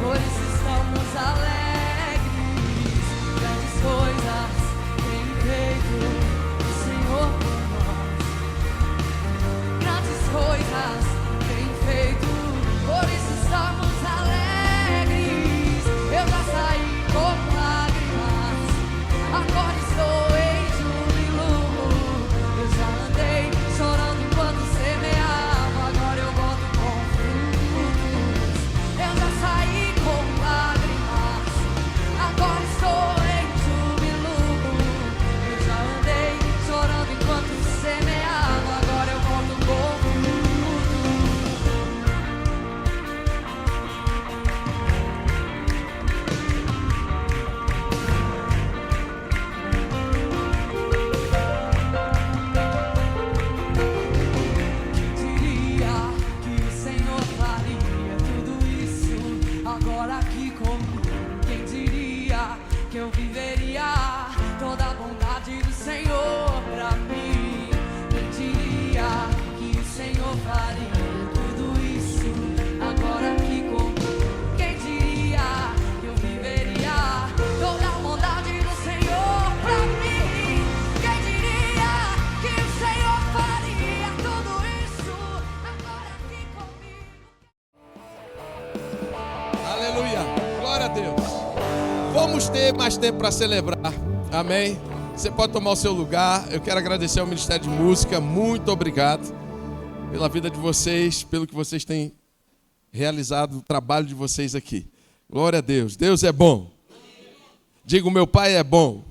por isso estamos alegres. Grandes coisas tem feito o Senhor por nós. Grandes coisas tem feito, por isso estamos alegres. Eu já saí com lágrimas, agora estou em júbilo. Eu já andei chorando enquanto semeava, agora eu volto com frutos. Eu já saí com lágrimas, agora estou em júbilo. Eu já andei chorando enquanto semeava, agora eu volto com frutos. Diria que o Senhor faria tudo isso agora aqui comigo. Quem diria que eu viveria toda a bondade do Senhor pra mim? Quem diria que o Senhor faria tudo isso agora aqui comigo? Quem diria que eu viveria toda a bondade do Senhor pra mim? Quem diria que o Senhor faria tudo isso agora aqui comigo? Aleluia, glória a Deus. Vamos ter mais tempo para celebrar, amém? Você pode tomar o seu lugar. Eu quero agradecer ao Ministério de Música, muito obrigado pela vida de vocês, pelo que vocês têm realizado, o trabalho de vocês aqui. Glória a Deus, Deus é bom. Diga, o meu Pai é bom.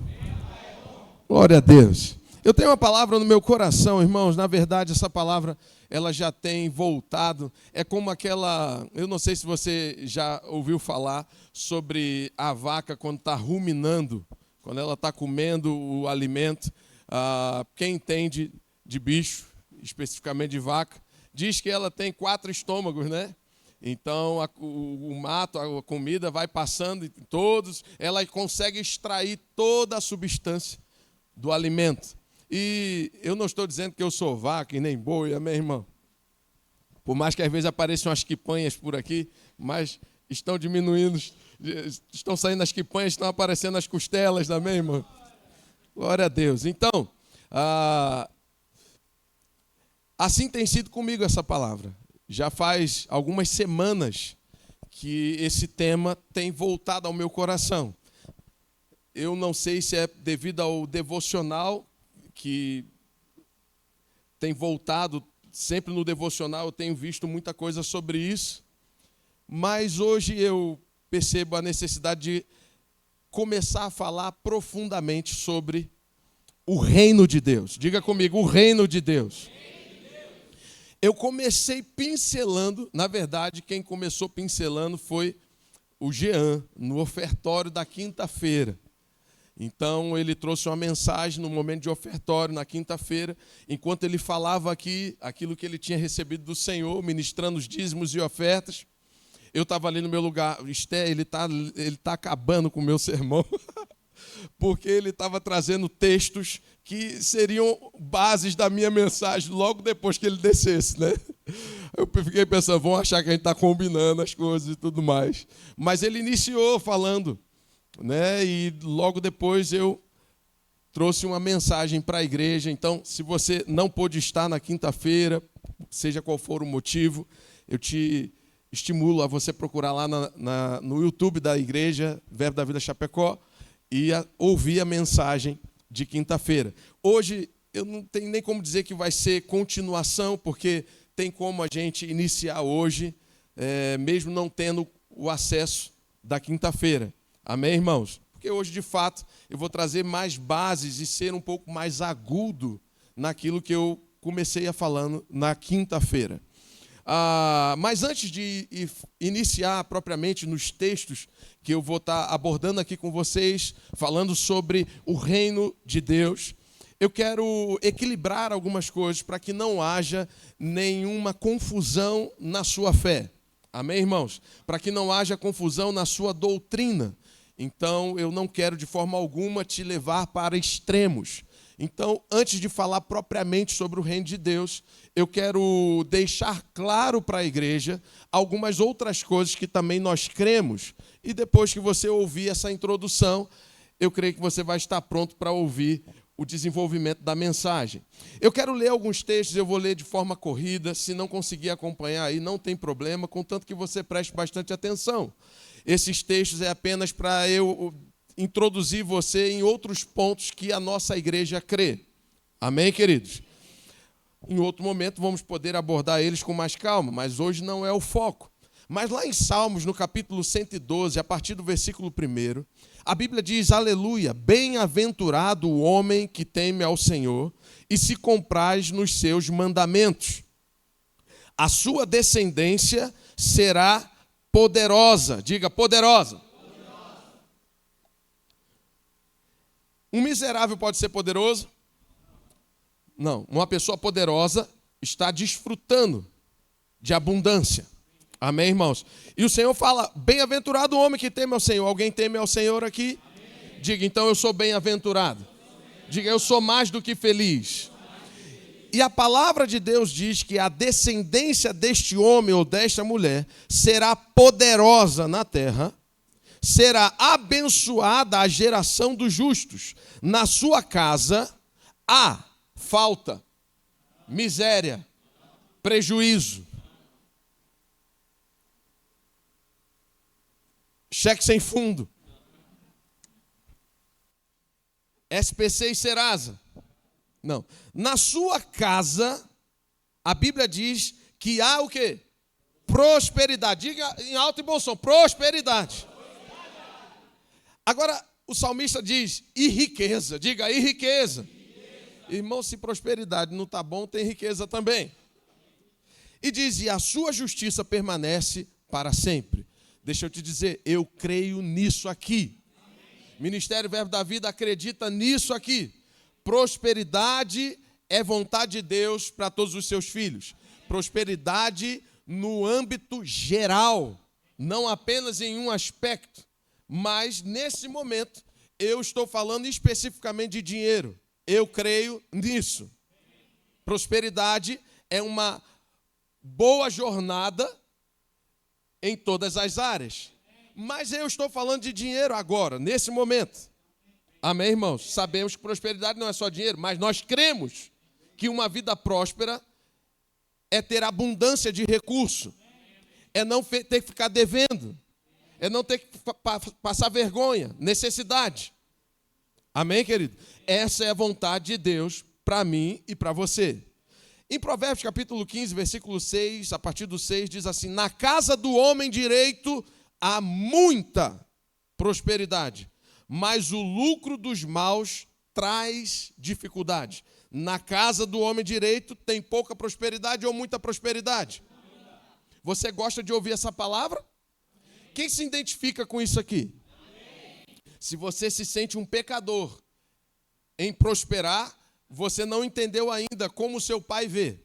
Glória a Deus. Eu tenho uma palavra no meu coração, irmãos. Na verdade, essa palavra ela já tem voltado. É como aquela... Eu não sei se você já ouviu falar sobre a vaca quando está ruminando, quando ela está comendo o alimento. Quem entende de bicho, especificamente de vaca, diz que ela tem 4 estômagos, né? Então, o mato, a comida vai passando em todos, ela consegue extrair toda a substância do alimento. E eu não estou dizendo que eu sou vaca e nem boi, amém, irmão? Por mais que às vezes apareçam as quipanhas por aqui, mas estão diminuindo, estão saindo as quipanhas, estão aparecendo as costelas, amém, irmão? Glória a Deus. Então, assim tem sido comigo essa palavra. Já faz algumas semanas que esse tema tem voltado ao meu coração. Eu não sei se é devido ao devocional que tem voltado, sempre no devocional eu tenho visto muita coisa sobre isso, mas hoje eu percebo a necessidade de começar a falar profundamente sobre o reino de Deus. Diga comigo, o reino de Deus. Eu comecei pincelando, na verdade, quem começou pincelando foi o Jean, no ofertório da quinta-feira. Então, ele trouxe uma mensagem no momento de ofertório, na quinta-feira, enquanto ele falava aqui, aquilo que ele tinha recebido do Senhor, ministrando os dízimos e ofertas. Eu estava ali no meu lugar. Esté, ele tá acabando com o meu sermão, porque ele estava trazendo textos que seriam bases da minha mensagem logo depois que ele descesse, né? Eu fiquei pensando, vão achar que a gente está combinando as coisas e tudo mais. Mas ele iniciou falando, né? E logo depois eu trouxe uma mensagem para a igreja. Então, se você não pôde estar na quinta-feira, seja qual for o motivo, eu te estimulo a você procurar lá no YouTube da igreja, Verbo da Vida Chapecó, e ouvir a mensagem de quinta-feira. Hoje, eu não tenho nem como dizer que vai ser continuação, porque tem como a gente iniciar hoje, mesmo não tendo o acesso da quinta-feira. Amém, irmãos? Porque hoje, de fato, eu vou trazer mais bases e ser um pouco mais agudo naquilo que eu comecei a falando na quinta-feira. Mas antes de iniciar propriamente nos textos que eu vou estar abordando aqui com vocês, falando sobre o reino de Deus, eu quero equilibrar algumas coisas para que não haja nenhuma confusão na sua fé. Amém, irmãos? Para que não haja confusão na sua doutrina. Então, eu não quero de forma alguma te levar para extremos. Então, antes de falar propriamente sobre o reino de Deus, eu quero deixar claro para a igreja algumas outras coisas que também nós cremos. E depois que você ouvir essa introdução, eu creio que você vai estar pronto para ouvir o desenvolvimento da mensagem. Eu quero ler alguns textos, eu vou ler de forma corrida. Se não conseguir acompanhar aí, não tem problema, contanto que você preste bastante atenção. Esses textos é apenas para eu introduzir você em outros pontos que a nossa igreja crê. Amém, queridos? Em outro momento vamos poder abordar eles com mais calma, mas hoje não é o foco. Mas lá em Salmos, no capítulo 112, a partir do versículo 1, a Bíblia diz: aleluia, bem-aventurado o homem que teme ao Senhor e se compraz nos seus mandamentos. A sua descendência será poderosa. Diga, poderosa. Um miserável pode ser poderoso? Não. Uma pessoa poderosa está desfrutando de abundância. Amém, irmãos? E o Senhor fala: bem-aventurado o homem que teme ao Senhor. Alguém teme ao Senhor aqui? Amém. Diga, então eu sou bem-aventurado. Diga, eu sou mais do que feliz. E a palavra de Deus diz que a descendência deste homem ou desta mulher será poderosa na terra, será abençoada a geração dos justos. Na sua casa há falta, miséria, prejuízo, cheque sem fundo, SPC e Serasa. Não. Na sua casa, a Bíblia diz que há o quê? Prosperidade. Diga em alto e bom som, prosperidade. Agora, o salmista diz, e riqueza. Diga, e riqueza. Irmão, se prosperidade não está bom, tem riqueza também. E diz, e a sua justiça permanece para sempre. Deixa eu te dizer, eu creio nisso aqui. Ministério Verbo da Vida acredita nisso aqui. Prosperidade é vontade de Deus para todos os seus filhos. Prosperidade no âmbito geral, não apenas em um aspecto. Mas, nesse momento, eu estou falando especificamente de dinheiro. Eu creio nisso. Prosperidade é uma boa jornada em todas as áreas. Mas eu estou falando de dinheiro agora, nesse momento. Amém, irmãos? Sabemos que prosperidade não é só dinheiro, mas nós cremos que uma vida próspera é ter abundância de recurso, é não ter que ficar devendo, é não ter que passar vergonha, necessidade. Amém, querido? Essa é a vontade de Deus para mim e para você. Em Provérbios capítulo 15, versículo 6, a partir do 6, diz assim: na casa do homem direito há muita prosperidade, mas o lucro dos maus traz dificuldade. Na casa do homem direito tem pouca prosperidade ou muita prosperidade? Você gosta de ouvir essa palavra? Quem se identifica com isso aqui? Se você se sente um pecador em prosperar, você não entendeu ainda como seu pai vê.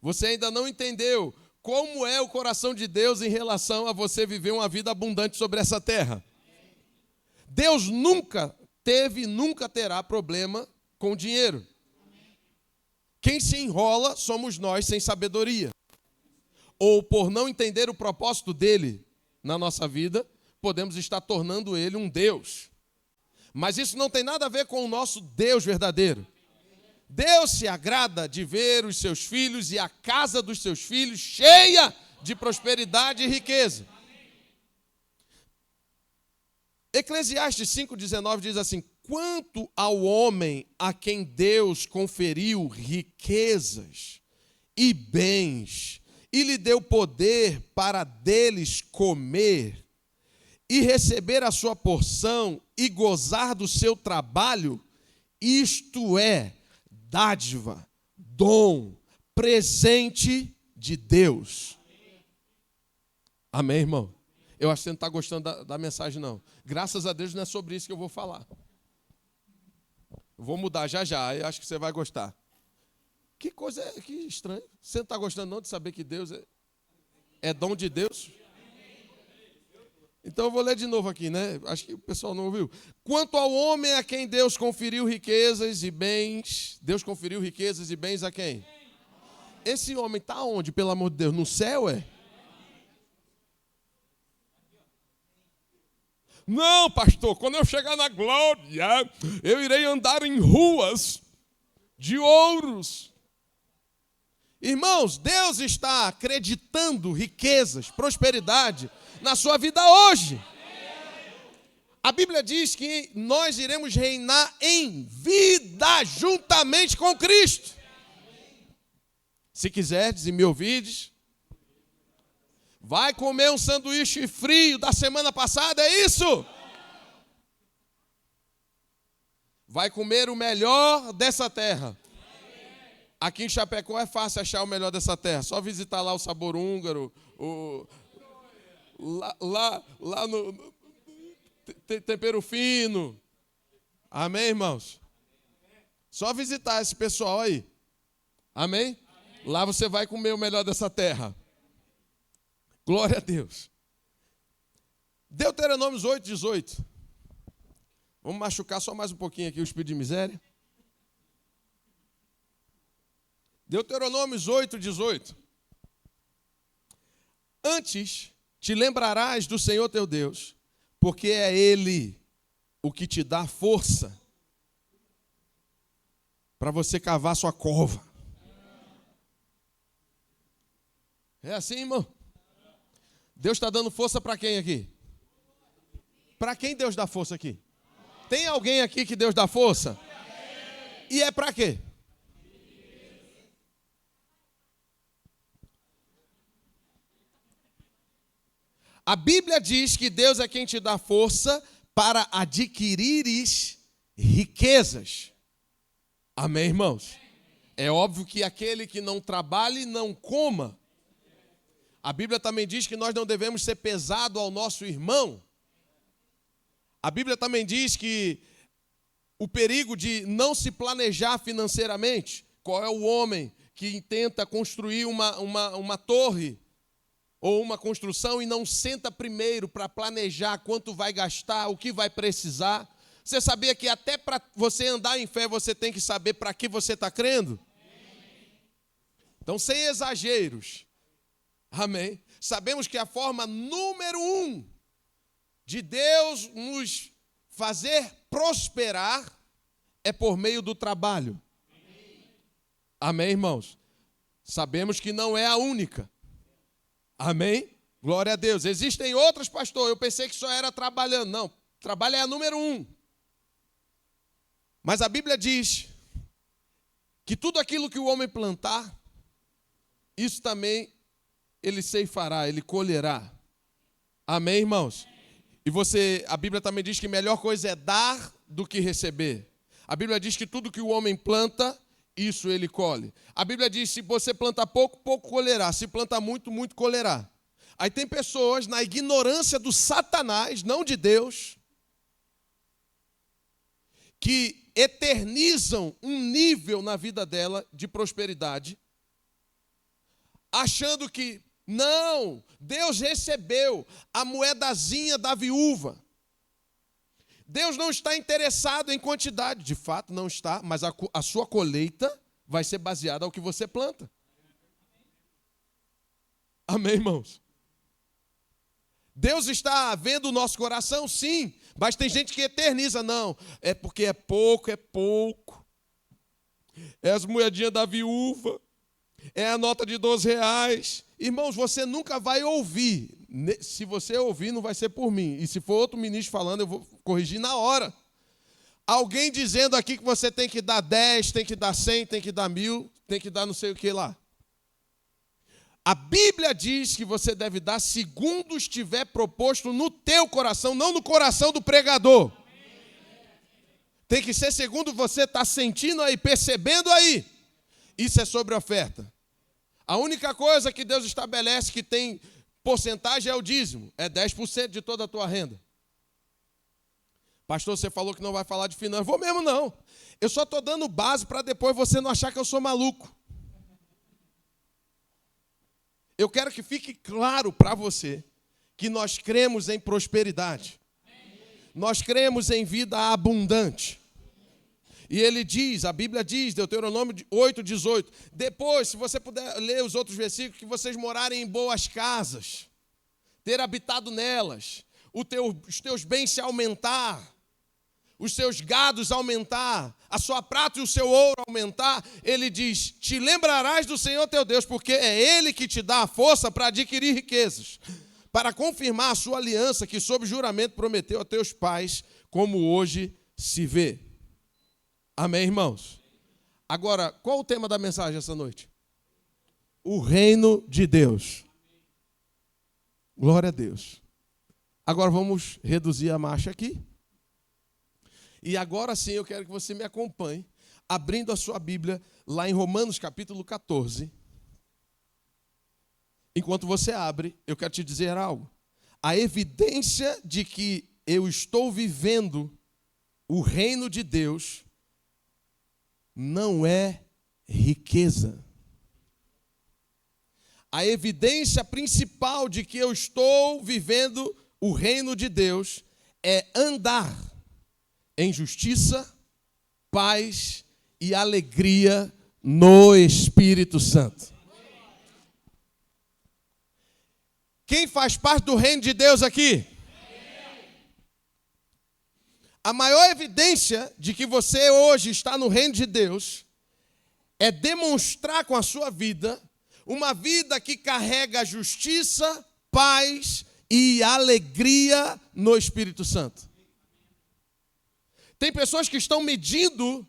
Você ainda não entendeu como é o coração de Deus em relação a você viver uma vida abundante sobre essa terra. Deus nunca teve e nunca terá problema com dinheiro. Quem se enrola somos nós sem sabedoria. Ou por não entender o propósito dele na nossa vida, podemos estar tornando ele um Deus. Mas isso não tem nada a ver com o nosso Deus verdadeiro. Deus se agrada de ver os seus filhos e a casa dos seus filhos cheia de prosperidade e riqueza. Eclesiastes 5,19 diz assim: quanto ao homem a quem Deus conferiu riquezas e bens, e lhe deu poder para deles comer, e receber a sua porção, e gozar do seu trabalho, isto é dádiva, dom, presente de Deus. Amém, irmão? Eu acho que você não está gostando da mensagem, não. Graças a Deus não é sobre isso que eu vou falar. Eu vou mudar já, eu acho que você vai gostar. Que coisa, que estranho. Você não está gostando não de saber que Deus é dom de Deus? Então eu vou ler de novo aqui, né? Acho que o pessoal não ouviu. Quanto ao homem a quem Deus conferiu riquezas e bens, Deus conferiu riquezas e bens a quem? Esse homem está onde, pelo amor de Deus? No céu, é? Não, pastor, quando eu chegar na glória, eu irei andar em ruas de ouros. Irmãos, Deus está acreditando riquezas, prosperidade na sua vida hoje. A Bíblia diz que nós iremos reinar em vida juntamente com Cristo. Se quiserdes e me ouvides, vai comer um sanduíche frio da semana passada, é isso? Vai comer o melhor dessa terra. Aqui em Chapecó é fácil achar o melhor dessa terra. Só visitar lá o Sabor Húngaro, lá no Tempero Fino. Amém, irmãos? Só visitar esse pessoal aí. Amém? Lá você vai comer o melhor dessa terra. Glória a Deus. Deuteronômio 8:18. Vamos machucar só mais um pouquinho aqui o espírito de miséria. Deuteronômio 8:18. Antes te lembrarás do Senhor teu Deus, porque é Ele o que te dá força para você cavar sua cova. É assim, irmão? Deus está dando força para quem aqui? Para quem Deus dá força aqui? Tem alguém aqui que Deus dá força? E é para quê? A Bíblia diz que Deus é quem te dá força para adquirires riquezas. Amém, irmãos? É óbvio que aquele que não trabalhe, não coma. A Bíblia também diz que nós não devemos ser pesado ao nosso irmão. A Bíblia também diz que o perigo de não se planejar financeiramente. Qual é o homem que tenta construir uma torre ou uma construção e não senta primeiro para planejar quanto vai gastar, o que vai precisar? Você sabia que até para você andar em fé, você tem que saber para que você está crendo? Então, sem exageros. Amém? Sabemos que a forma número 1 de Deus nos fazer prosperar é por meio do trabalho. Amém, irmãos? Sabemos que não é a única. Amém? Glória a Deus. Existem outras, pastor. Eu pensei que só era trabalhando. Não, trabalho é a número 1. Mas a Bíblia diz que tudo aquilo que o homem plantar, isso também ele ceifará, ele colherá. Amém, irmãos? E a Bíblia também diz que a melhor coisa é dar do que receber. A Bíblia diz que tudo que o homem planta, isso ele colhe. A Bíblia diz que se você planta pouco, pouco colherá. Se planta muito, muito colherá. Aí tem pessoas na ignorância do Satanás, não de Deus, que eternizam um nível na vida dela de prosperidade, achando que, não, Deus recebeu a moedazinha da viúva. Deus não está interessado em quantidade. De fato, não está, mas a sua colheita vai ser baseada ao que você planta. Amém, irmãos? Deus está vendo o nosso coração, sim, mas tem gente que eterniza. Não, é porque é pouco, é pouco. É as moedinhas da viúva. É a nota de R$12. Irmãos, você nunca vai ouvir. Se você ouvir, não vai ser por mim. E se for outro ministro falando, eu vou corrigir na hora. Alguém dizendo aqui que você tem que dar 10, tem que dar 100, tem que dar 1000, tem que dar não sei o que lá. A Bíblia diz que você deve dar segundo estiver proposto no teu coração, não no coração do pregador. Tem que ser segundo você está sentindo aí, percebendo aí. Isso é sobre oferta. A única coisa que Deus estabelece que tem porcentagem é o dízimo. É 10% de toda a tua renda. Pastor, você falou que não vai falar de finanças. Vou mesmo não. Eu só estou dando base para depois você não achar que eu sou maluco. Eu quero que fique claro para você que nós cremos em prosperidade. Nós cremos em vida abundante. E ele diz, a Bíblia diz, Deuteronômio 8:18, depois, se você puder ler os outros versículos, que vocês morarem em boas casas, ter habitado nelas, os teus bens se aumentar, os seus gados aumentar, a sua prata e o seu ouro aumentar, ele diz, te lembrarás do Senhor teu Deus, porque é Ele que te dá a força para adquirir riquezas, para confirmar a sua aliança que sob juramento prometeu a teus pais, como hoje se vê. Amém, irmãos? Agora, qual o tema da mensagem essa noite? O reino de Deus. Glória a Deus. Agora vamos reduzir a marcha aqui. E agora sim eu quero que você me acompanhe, abrindo a sua Bíblia lá em Romanos capítulo 14. Enquanto você abre, eu quero te dizer algo. A evidência de que eu estou vivendo o reino de Deus não é riqueza. A evidência principal de que eu estou vivendo o reino de Deus é andar em justiça, paz e alegria no Espírito Santo. Quem faz parte do reino de Deus aqui? A maior evidência de que você hoje está no reino de Deus é demonstrar com a sua vida uma vida que carrega justiça, paz e alegria no Espírito Santo. Tem pessoas que estão medindo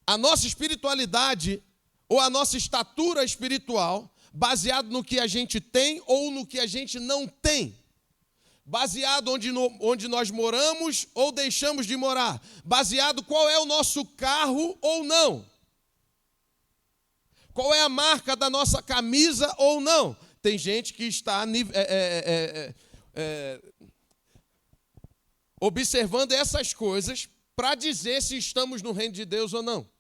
a nossa espiritualidade ou a nossa estatura espiritual baseado no que a gente tem ou no que a gente não tem. Baseado onde nós moramos ou deixamos de morar. Baseado qual é o nosso carro ou não. Qual é a marca da nossa camisa ou não. Tem gente que está observando essas coisas para dizer se estamos no reino de Deus ou não.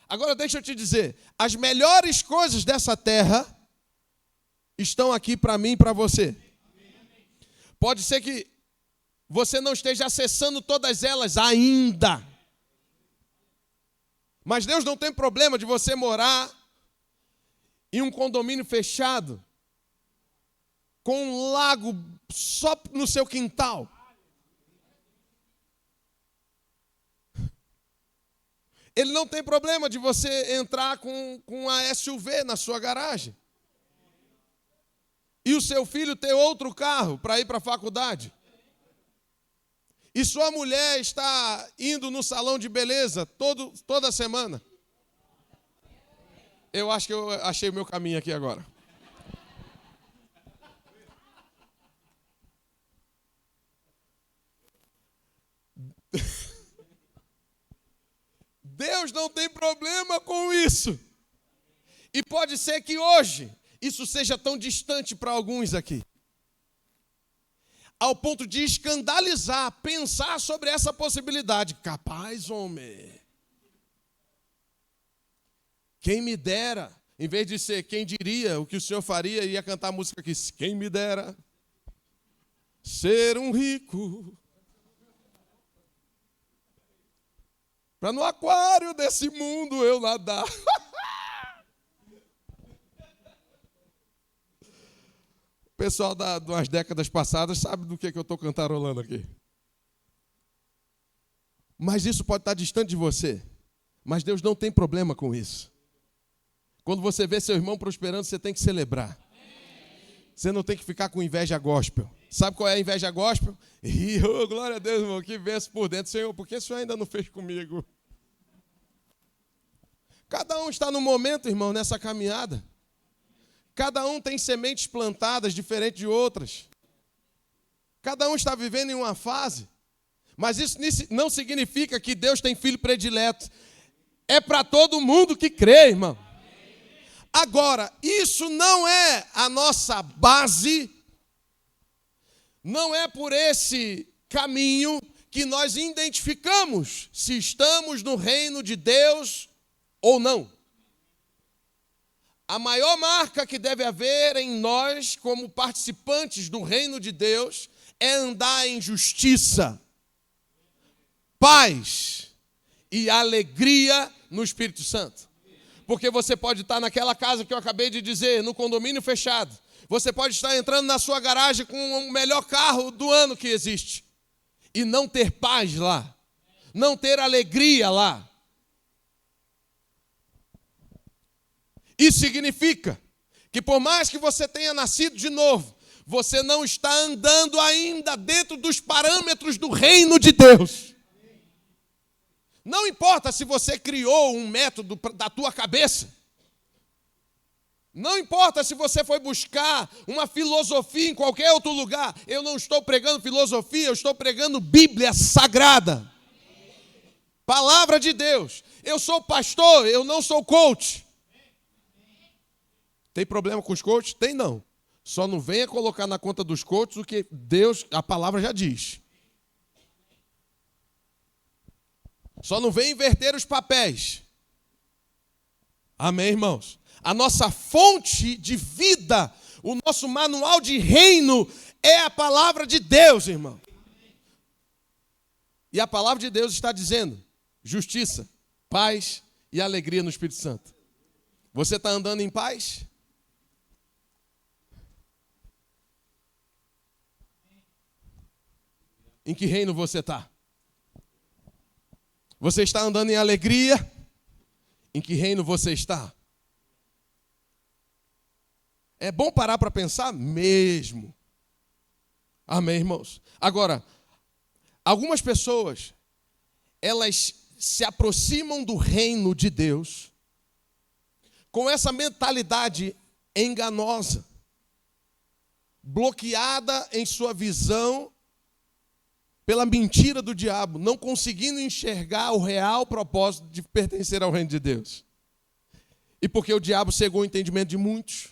Agora deixa eu te dizer, as melhores coisas dessa terra estão aqui para mim e para você. Pode ser que você não esteja acessando todas elas ainda. Mas Deus não tem problema de você morar em um condomínio fechado, com um lago só no seu quintal. Ele não tem problema de você entrar com a SUV na sua garagem. E o seu filho ter outro carro para ir para a faculdade. E sua mulher está indo no salão de beleza toda semana. Eu acho que eu achei o meu caminho aqui agora. Deus não tem problema com isso. E pode ser que hoje isso seja tão distante para alguns aqui, ao ponto de escandalizar, pensar sobre essa possibilidade. Capaz, homem. Quem me dera, em vez de ser quem diria o que o Senhor faria, ia cantar a música aqui. Quem me dera ser um rico, para no aquário desse mundo eu nadar. O pessoal das décadas passadas sabe do que eu estou cantarolando aqui. Mas isso pode estar distante de você. Mas Deus não tem problema com isso. Quando você vê seu irmão prosperando, você tem que celebrar. Você não tem que ficar com inveja gospel. Sabe qual é a inveja gospel? Oh, glória a Deus, irmão, que venço por dentro. Senhor, por que o Senhor ainda não fez comigo? Cada um está no momento, irmão, nessa caminhada. Cada um tem sementes plantadas diferentes de outras. Cada um está vivendo em uma fase. Mas isso não significa que Deus tem filho predileto. É para todo mundo que crê, irmão. Agora, isso não é a nossa base. Não é por esse caminho que nós identificamos se estamos no reino de Deus ou não. A maior marca que deve haver em nós, como participantes do reino de Deus, é andar em justiça, paz e alegria no Espírito Santo. Porque você pode estar naquela casa que eu acabei de dizer, no condomínio fechado. Você pode estar entrando na sua garagem com o melhor carro do ano que existe e não ter paz lá, não ter alegria lá. Isso significa que por mais que você tenha nascido de novo, você não está andando ainda dentro dos parâmetros do reino de Deus. Não importa se você criou um método da tua cabeça. Não importa se você foi buscar uma filosofia em qualquer outro lugar. Eu não estou pregando filosofia, eu estou pregando Bíblia Sagrada. Palavra de Deus. Eu sou pastor, eu não sou coach. Tem problema com os coaches? Tem não. Só não venha colocar na conta dos coaches o que Deus, a palavra já diz. Só não venha inverter os papéis. Amém, irmãos? A nossa fonte de vida, o nosso manual de reino é a palavra de Deus, irmão. E a palavra de Deus está dizendo justiça, paz e alegria no Espírito Santo. Você está andando em paz? Em que reino você está? Você está andando em alegria? Em que reino você está? É bom parar para pensar mesmo. Amém, irmãos? Agora, algumas pessoas, elas se aproximam do reino de Deus com essa mentalidade enganosa, bloqueada em sua visão pela mentira do diabo, não conseguindo enxergar o real propósito de pertencer ao reino de Deus. E porque o diabo cegou o entendimento de muitos,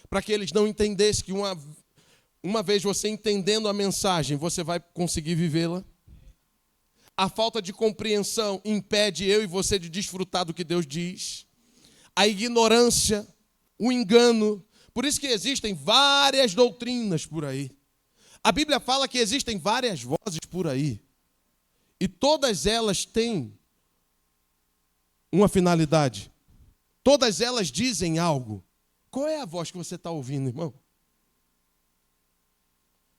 para que eles não entendessem que uma vez você entendendo a mensagem, você vai conseguir vivê-la. A falta de compreensão impede eu e você de desfrutar do que Deus diz. A ignorância, o engano. Por isso que existem várias doutrinas por aí. A Bíblia fala que existem várias vozes por aí. E todas elas têm uma finalidade. Todas elas dizem algo. Qual é a voz que você está ouvindo, irmão?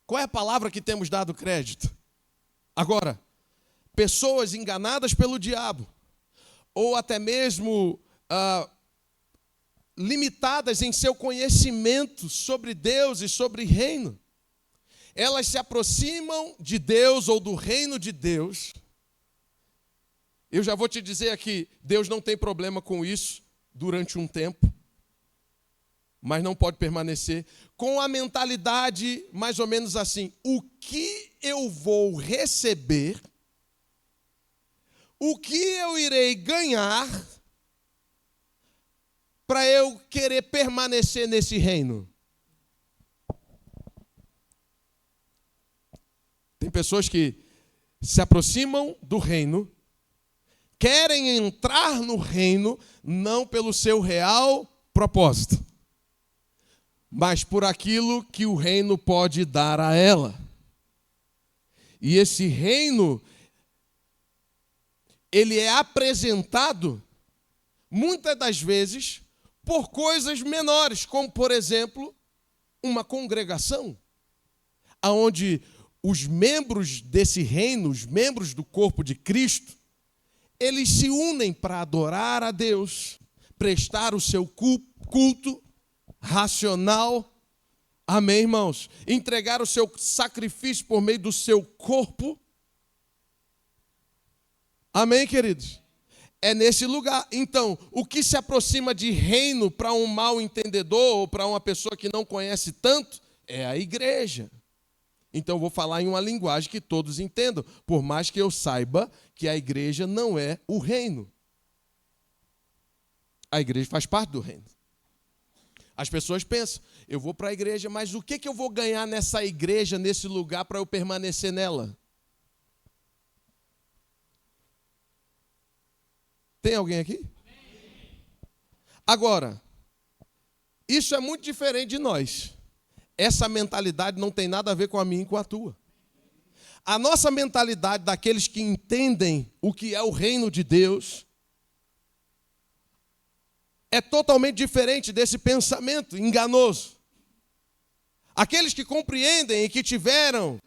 Qual é a palavra que temos dado crédito? Agora, pessoas enganadas pelo diabo, ou até mesmo limitadas em seu conhecimento sobre Deus e sobre reino, elas se aproximam de Deus ou do reino de Deus. Eu já vou te dizer aqui, Deus não tem problema com isso durante um tempo, mas não pode permanecer com a mentalidade mais ou menos assim: o que eu vou receber, o que eu irei ganhar para eu querer permanecer nesse reino. Tem pessoas que se aproximam do reino, querem entrar no reino, não pelo seu real propósito, mas por aquilo que o reino pode dar a ela. E esse reino, ele é apresentado, muitas das vezes, por coisas menores, como, por exemplo, uma congregação, onde os membros desse reino, os membros do corpo de Cristo, eles se unem para adorar a Deus, prestar o seu culto racional, amém, irmãos? Entregar o seu sacrifício por meio do seu corpo, amém, queridos? É nesse lugar. Então, o que se aproxima de reino para um mal entendedor ou para uma pessoa que não conhece tanto, é a igreja. Então, eu vou falar em uma linguagem que todos entendam, por mais que eu saiba que a igreja não é o reino. A igreja faz parte do reino. As pessoas pensam, eu vou para a igreja, mas o que eu vou ganhar nessa igreja, nesse lugar, para eu permanecer nela? Tem alguém aqui? Agora, Isso é muito diferente de nós. Essa mentalidade não tem nada a ver com a minha e com a tua. A nossa mentalidade daqueles que entendem o que é o reino de Deus é totalmente diferente desse pensamento enganoso. Aqueles que compreendem e que tiveram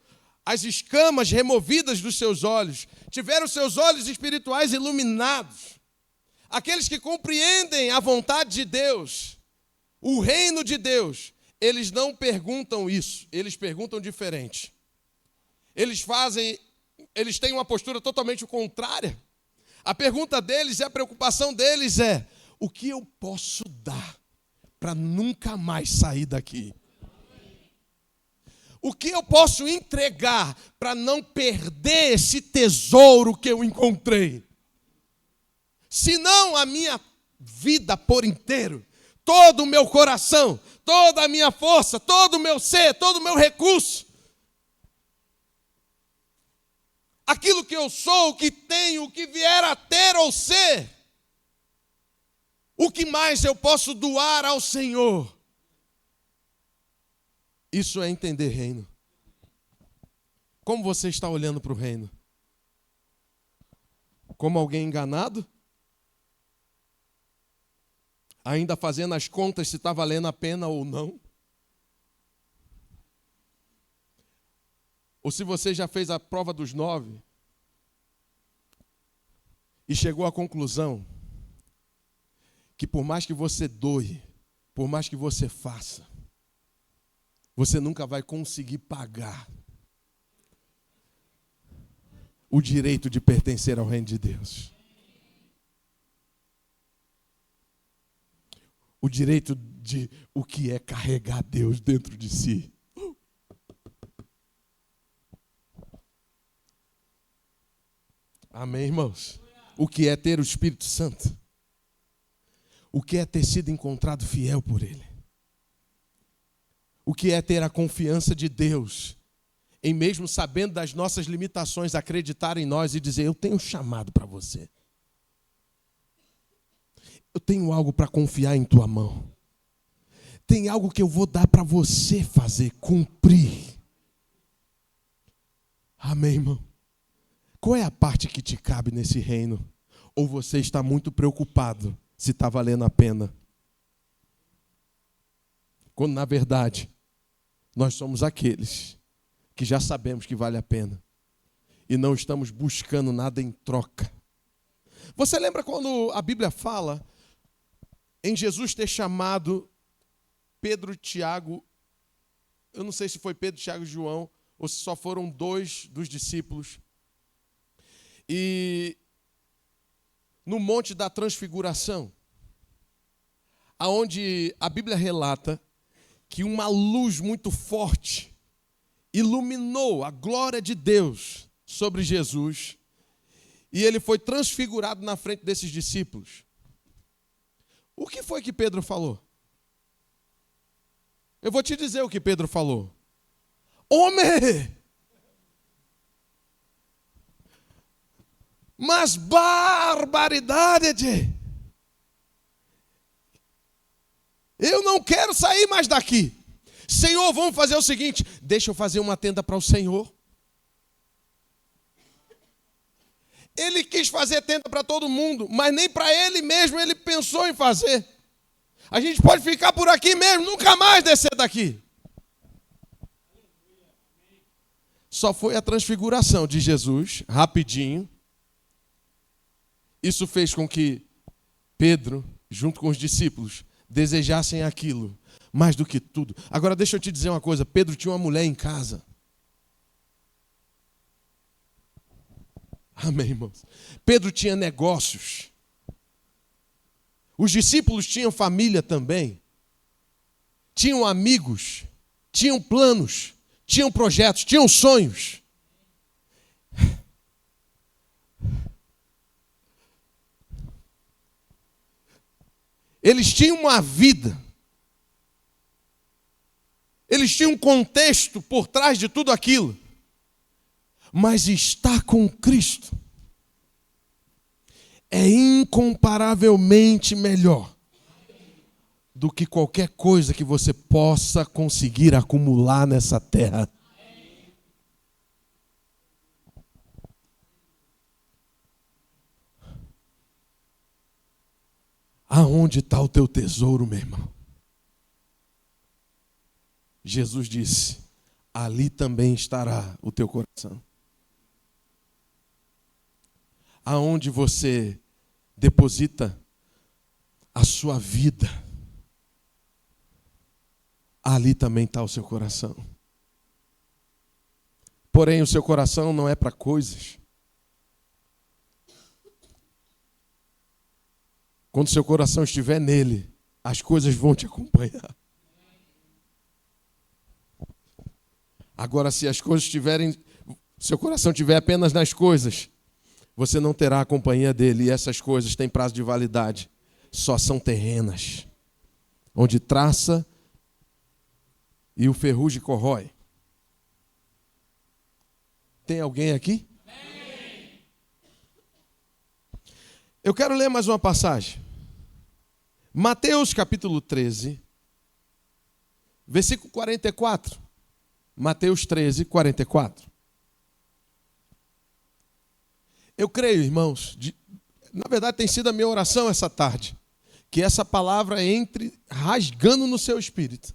as escamas removidas dos seus olhos, tiveram seus olhos espirituais iluminados, aqueles que compreendem a vontade de Deus, o reino de Deus, eles não perguntam isso, eles perguntam diferente. Eles têm uma postura totalmente contrária. A pergunta deles e a preocupação deles é: o que eu posso dar para nunca mais sair daqui? O que eu posso entregar para não perder esse tesouro que eu encontrei? Senão a minha vida por inteiro, todo o meu coração, toda a minha força, todo o meu ser, todo o meu recurso, aquilo que eu sou, o que tenho, o que vier a ter ou ser, o que mais eu posso doar ao Senhor? Isso é entender reino. Como você está olhando para o reino? Como alguém enganado? Ainda fazendo as contas se está valendo a pena ou não? Ou se você já fez a prova dos 9 e chegou à conclusão que por mais que você doe, por mais que você faça, você nunca vai conseguir pagar o direito de pertencer ao reino de Deus. O direito de o que é carregar Deus dentro de si. Amém, irmãos? O que é ter o Espírito Santo? O que é ter sido encontrado fiel por Ele? O que é ter a confiança de Deus, em mesmo sabendo das nossas limitações, acreditar em nós e dizer: eu tenho um chamado para você. Eu tenho algo para confiar em tua mão. Tem algo que eu vou dar para você fazer, cumprir. Amém, irmão? Qual é a parte que te cabe nesse reino? Ou você está muito preocupado se está valendo a pena? Quando, na verdade, nós somos aqueles que já sabemos que vale a pena e não estamos buscando nada em troca. Você lembra quando a Bíblia fala em Jesus ter chamado Pedro e Tiago? Eu não sei se foi Pedro, Tiago e João, ou se só foram 2 dos discípulos. E no Monte da Transfiguração, aonde a Bíblia relata que uma luz muito forte iluminou a glória de Deus sobre Jesus, e ele foi transfigurado na frente desses discípulos. O que foi que Pedro falou? Eu vou te dizer o que Pedro falou. Homem! Mas barbaridade! Eu não quero sair mais daqui. Senhor, vamos fazer o seguinte: deixa eu fazer uma tenda para o Senhor. Ele quis fazer tenda para todo mundo, mas nem para ele mesmo ele pensou em fazer. A gente pode ficar por aqui mesmo, nunca mais descer daqui. Só foi a transfiguração de Jesus, rapidinho. Isso fez com que Pedro, junto com os discípulos, desejassem aquilo mais do que tudo. Agora deixa eu te dizer uma coisa: Pedro tinha uma mulher em casa. Amém, irmãos? Pedro tinha negócios. Os discípulos tinham família também. Tinham amigos. Tinham planos. Tinham projetos. Tinham sonhos. Eles tinham uma vida. Eles tinham um contexto por trás de tudo aquilo. Mas estar com Cristo é incomparavelmente melhor do que qualquer coisa que você possa conseguir acumular nessa terra. Aonde está o teu tesouro, meu irmão? Jesus disse: ali também estará o teu coração. Aonde você deposita a sua vida, ali também está o seu coração. Porém, o seu coração não é para coisas. Quando seu coração estiver nele, as coisas vão te acompanhar. Agora, se as coisas estiverem, seu coração estiver apenas nas coisas, você não terá a companhia dele. E essas coisas têm prazo de validade. Só são terrenas, onde traça e o ferrugem corrói. Tem alguém aqui? Amém. Eu quero ler mais uma passagem. Mateus capítulo 13, versículo 44. Mateus 13, 44. Eu creio, irmãos, na verdade tem sido a minha oração essa tarde, que essa palavra entre rasgando no seu espírito.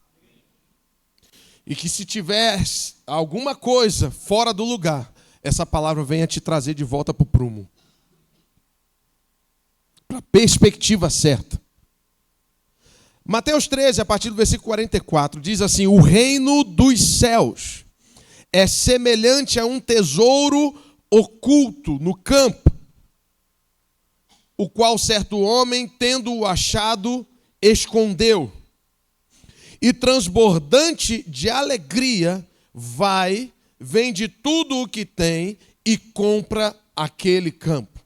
E que se tiver alguma coisa fora do lugar, essa palavra venha te trazer de volta para o prumo. Para a perspectiva certa. Mateus 13, a partir do versículo 44, diz assim: o reino dos céus é semelhante a um tesouro oculto no campo, o qual certo homem, tendo-o achado, escondeu. E transbordante de alegria, vende tudo o que tem e compra aquele campo.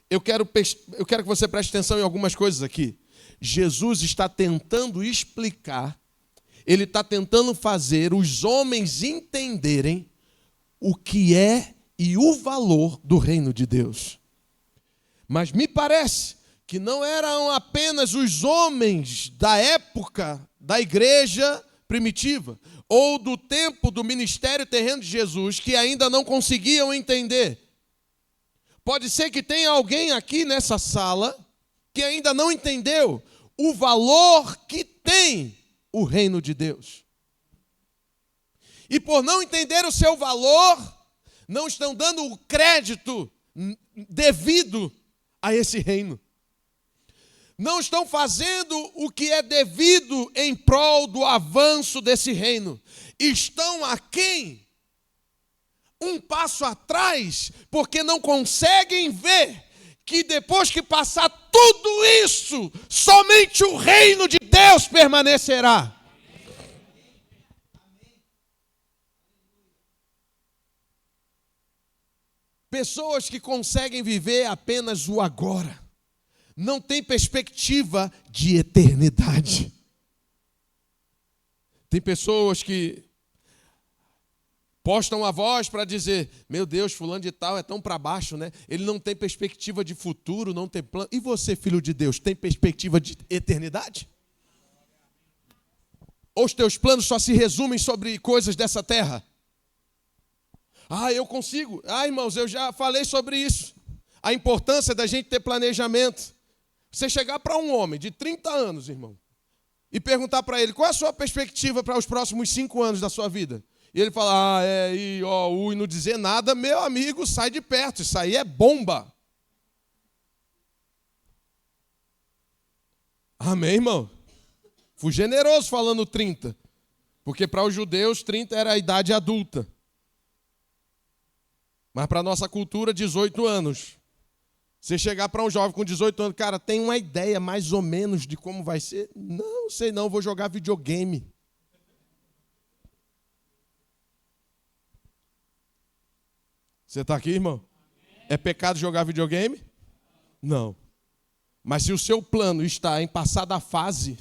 Eu quero que você preste atenção em algumas coisas aqui. Jesus está tentando explicar, ele está tentando fazer os homens entenderem o que é e o valor do reino de Deus. Mas me parece que não eram apenas os homens da época da igreja primitiva, ou do tempo do ministério terreno de Jesus, que ainda não conseguiam entender. Pode ser que tenha alguém aqui nessa sala que ainda não entendeu o valor que tem o reino de Deus. E por não entender o seu valor, não estão dando o crédito devido a esse reino. Não estão fazendo o que é devido em prol do avanço desse reino. Estão aquém, um passo atrás, porque não conseguem ver que depois que passar tudo isso, somente o reino de Deus permanecerá. Pessoas que conseguem viver apenas o agora, não têm perspectiva de eternidade. Tem pessoas que postam a voz para dizer: meu Deus, fulano de tal é tão para baixo, né? Ele não tem perspectiva de futuro, não tem plano. E você, filho de Deus, tem perspectiva de eternidade? Ou os teus planos só se resumem sobre coisas dessa terra? Ah, eu consigo. Ah, irmãos, eu já falei sobre isso. A importância da gente ter planejamento. Você chegar para um homem de 30 anos, irmão, e perguntar para ele: qual é a sua perspectiva para os próximos 5 anos da sua vida? E ele fala: e não dizer nada, meu amigo, sai de perto, isso aí é bomba. Amém, irmão? Fui generoso falando 30, porque para os judeus 30 era a idade adulta. Mas para a nossa cultura, 18 anos. Você chegar para um jovem com 18 anos: cara, tem uma ideia mais ou menos de como vai ser? Não sei não, vou jogar videogame. Você está aqui, irmão? É pecado jogar videogame? Não. Mas se o seu plano está em passar da fase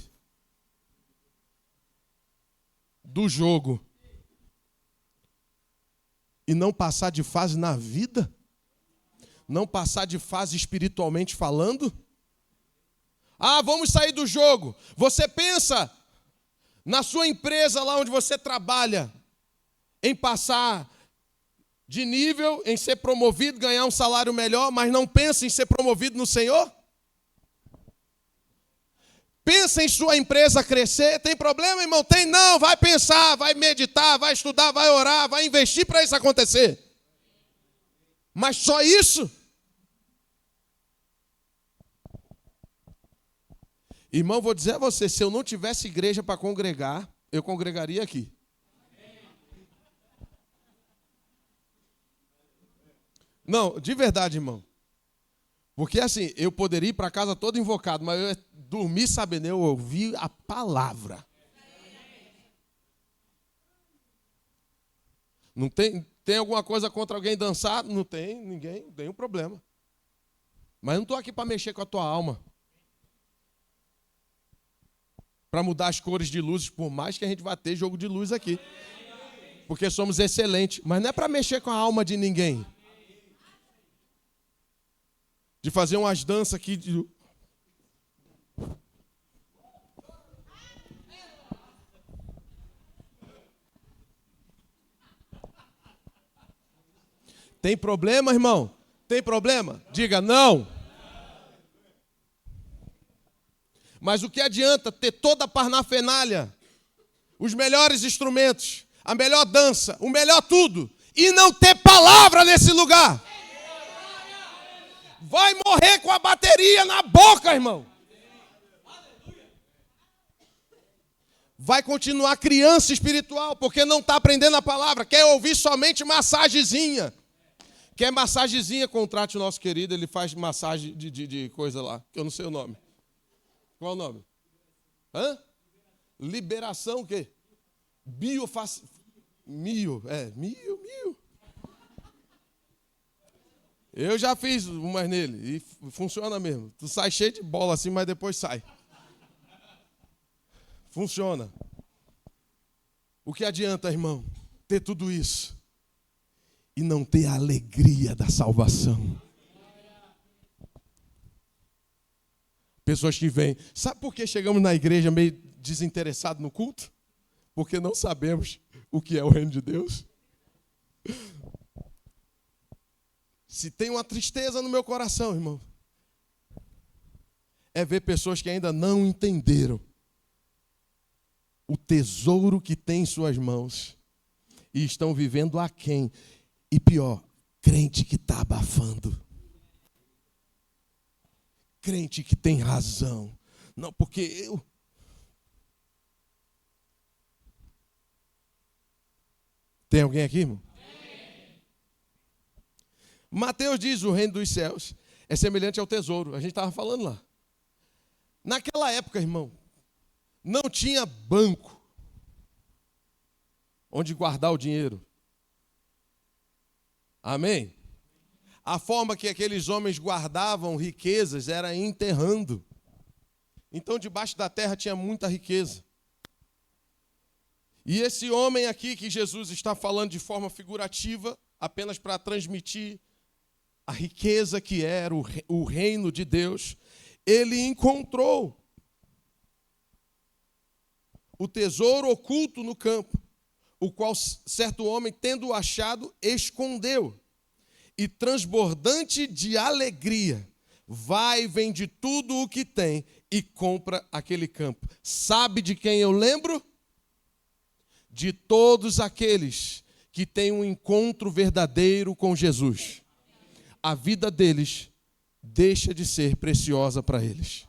do jogo e não passar de fase na vida, não passar de fase espiritualmente falando, Ah, vamos sair do jogo. Você pensa na sua empresa, lá onde você trabalha, em passar de nível, em ser promovido, ganhar um salário melhor, mas não pensa em ser promovido no Senhor? Pensa em sua empresa crescer. Tem problema, irmão? Tem não. Vai pensar, vai meditar, vai estudar, vai orar, vai investir para isso acontecer. Mas só isso? Irmão, vou dizer a você, se eu não tivesse igreja para congregar, eu congregaria aqui. Não, de verdade, irmão. Porque assim, eu poderia ir para casa todo invocado, mas eu ia dormir sabendo, eu ouvi a palavra. Não tem alguma coisa contra alguém dançar? Não tem, ninguém, não tem um problema. Mas eu não estou aqui para mexer com a tua alma. Para mudar as cores de luzes, por mais que a gente vá ter jogo de luz aqui. Porque somos excelentes. Mas não é para mexer com a alma de ninguém. De fazer umas danças aqui. Tem problema, irmão? Tem problema? Diga não. Mas o que adianta ter toda a parnafernália, os melhores instrumentos, a melhor dança, o melhor tudo, e não ter palavra nesse lugar? Vai morrer com a bateria na boca, irmão. Vai continuar criança espiritual, porque não está aprendendo a palavra, quer ouvir somente massagenzinha. Quer massagenzinha, contrate o nosso querido, ele faz massagem de coisa lá, que eu não sei o nome. Qual o nome? Hã? Liberação o quê? Mio. Eu já fiz umas nele e funciona mesmo. Tu sai cheio de bola assim, mas depois sai. Funciona. O que adianta, irmão, ter tudo isso e não ter a alegria da salvação? Pessoas que vêm. Sabe por que chegamos na igreja meio desinteressados no culto? Porque não sabemos o que é o reino de Deus. Se tem uma tristeza no meu coração, irmão, é ver pessoas que ainda não entenderam o tesouro que tem em suas mãos e estão vivendo aquém. E pior, crente que está abafando. Crente que tem razão. Não, porque eu... Tem alguém aqui, irmão? Mateus diz, o reino dos céus é semelhante ao tesouro. A gente estava falando lá. Naquela época, irmão, não tinha banco onde guardar o dinheiro. Amém? A forma que aqueles homens guardavam riquezas era enterrando. Então, debaixo da terra tinha muita riqueza. E esse homem aqui que Jesus está falando de forma figurativa, apenas para transmitir a riqueza que era o reino de Deus, ele encontrou o tesouro oculto no campo, o qual certo homem, tendo achado, escondeu. E transbordante de alegria, vai e vende tudo o que tem e compra aquele campo. Sabe de quem eu lembro? De todos aqueles que têm um encontro verdadeiro com Jesus. A vida deles deixa de ser preciosa para eles.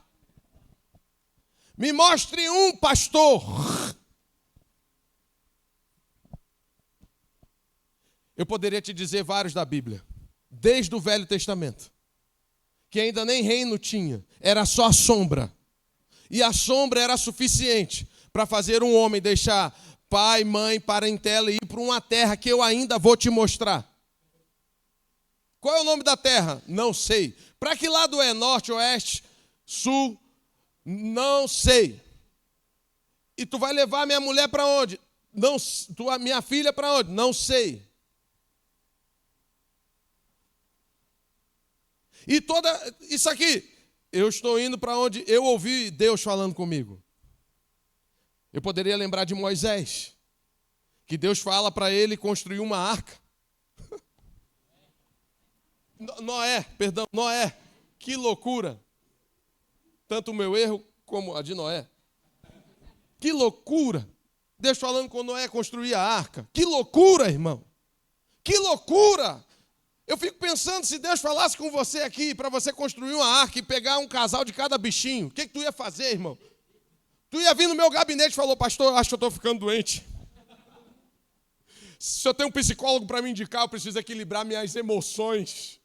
Me mostre um pastor. Eu poderia te dizer vários da Bíblia. Desde o Velho Testamento, que ainda nem reino tinha, era só a sombra. E a sombra era suficiente para fazer um homem deixar pai, mãe, parentela e ir para uma terra que eu ainda vou te mostrar. Qual é o nome da terra? Não sei. Para que lado é? Norte, oeste, sul? Não sei. E tu vai levar minha mulher para onde? Não, minha filha para onde? Não sei. E toda isso aqui, eu estou indo para onde eu ouvi Deus falando comigo. Eu poderia lembrar de Moisés, que Deus fala para ele construir uma arca. Noé, que loucura. Tanto o meu erro como a de Noé. Que loucura. Deus falando com Noé construir a arca. Que loucura, irmão. Que loucura. Eu fico pensando, se Deus falasse com você aqui, para você construir uma arca e pegar um casal de cada bichinho, o que tu ia fazer, irmão? Tu ia vir no meu gabinete e falou, pastor, acho que eu estou ficando doente. Se eu tenho um psicólogo para me indicar, eu preciso equilibrar minhas emoções.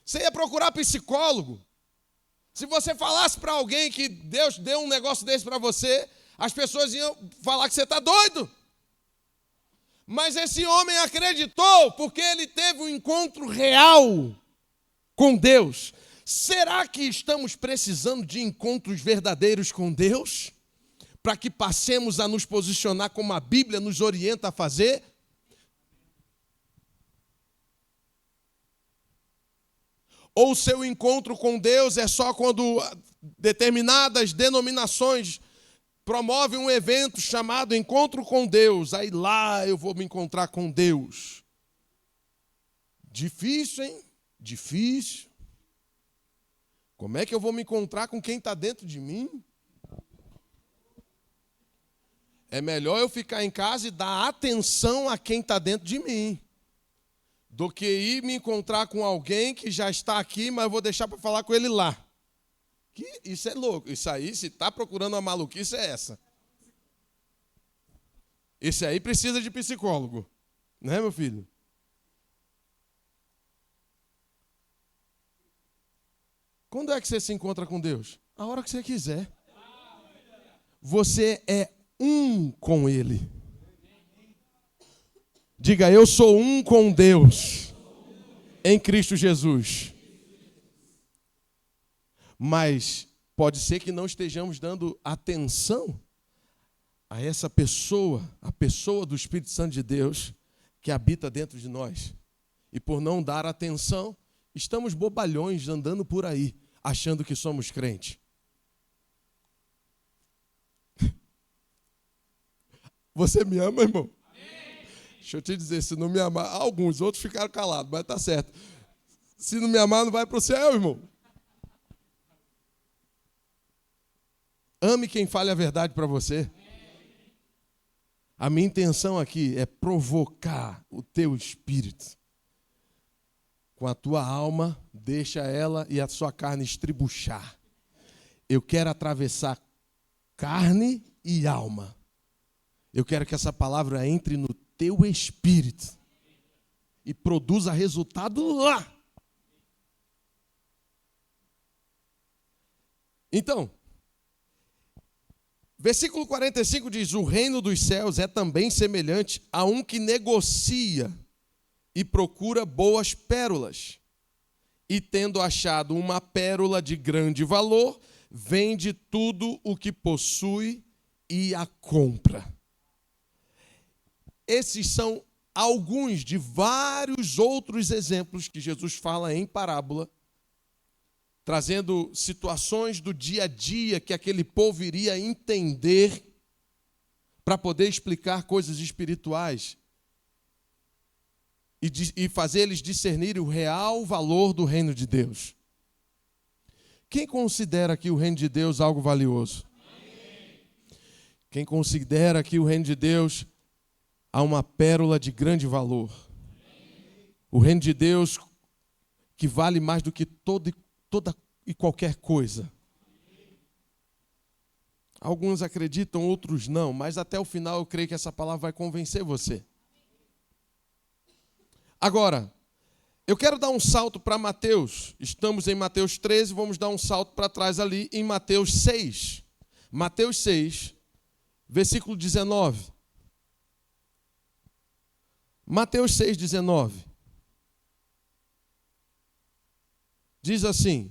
Você ia procurar psicólogo. Se você falasse para alguém que Deus deu um negócio desse para você, as pessoas iam falar que você está doido. Mas esse homem acreditou porque ele teve um encontro real com Deus. Será que estamos precisando de encontros verdadeiros com Deus? Para que passemos a nos posicionar como a Bíblia nos orienta a fazer? Ou o seu encontro com Deus é só quando determinadas denominações promovem um evento chamado Encontro com Deus. Aí lá eu vou me encontrar com Deus. Difícil, hein? Difícil. Como é que eu vou me encontrar com quem está dentro de mim? É melhor eu ficar em casa e dar atenção a quem está dentro de mim, do que ir me encontrar com alguém que já está aqui, mas eu vou deixar para falar com ele lá. Que isso é louco. Isso aí, se está procurando uma maluquice, é essa. Esse aí precisa de psicólogo. Né, meu filho? Quando é que você se encontra com Deus? A hora que você quiser. Você é um com Ele. Diga, eu sou um com Deus em Cristo Jesus. Mas pode ser que não estejamos dando atenção a essa pessoa, a pessoa do Espírito Santo de Deus que habita dentro de nós. E por não dar atenção, estamos bobalhões andando por aí, achando que somos crente. Você me ama, irmão? Deixa eu te dizer, se não me amar, alguns, outros ficaram calados, mas tá certo. Se não me amar, não vai para o céu, irmão. Ame quem fale a verdade para você. A minha intenção aqui é provocar o teu espírito. Com a tua alma, deixa ela e a sua carne estribuchar. Eu quero atravessar carne e alma. Eu quero que essa palavra entre no teu espírito e produza resultado lá. Então, versículo 45 diz, o reino dos céus é também semelhante a um que negocia e procura boas pérolas. E tendo achado uma pérola de grande valor, vende tudo o que possui e a compra. Esses são alguns de vários outros exemplos que Jesus fala em parábola, trazendo situações do dia a dia que aquele povo iria entender para poder explicar coisas espirituais e fazer eles discernirem o real valor do reino de Deus. Quem considera aqui o reino de Deus algo valioso? Quem considera aqui o reino de Deus há uma pérola de grande valor? O reino de Deus que vale mais do que toda e qualquer coisa. Alguns acreditam, outros não, mas até o final eu creio que essa palavra vai convencer você. Agora, eu quero dar um salto para Mateus. Estamos em Mateus 13, vamos dar um salto para trás ali em Mateus 6. Mateus 6, versículo 19. Mateus 6, 19. Diz assim: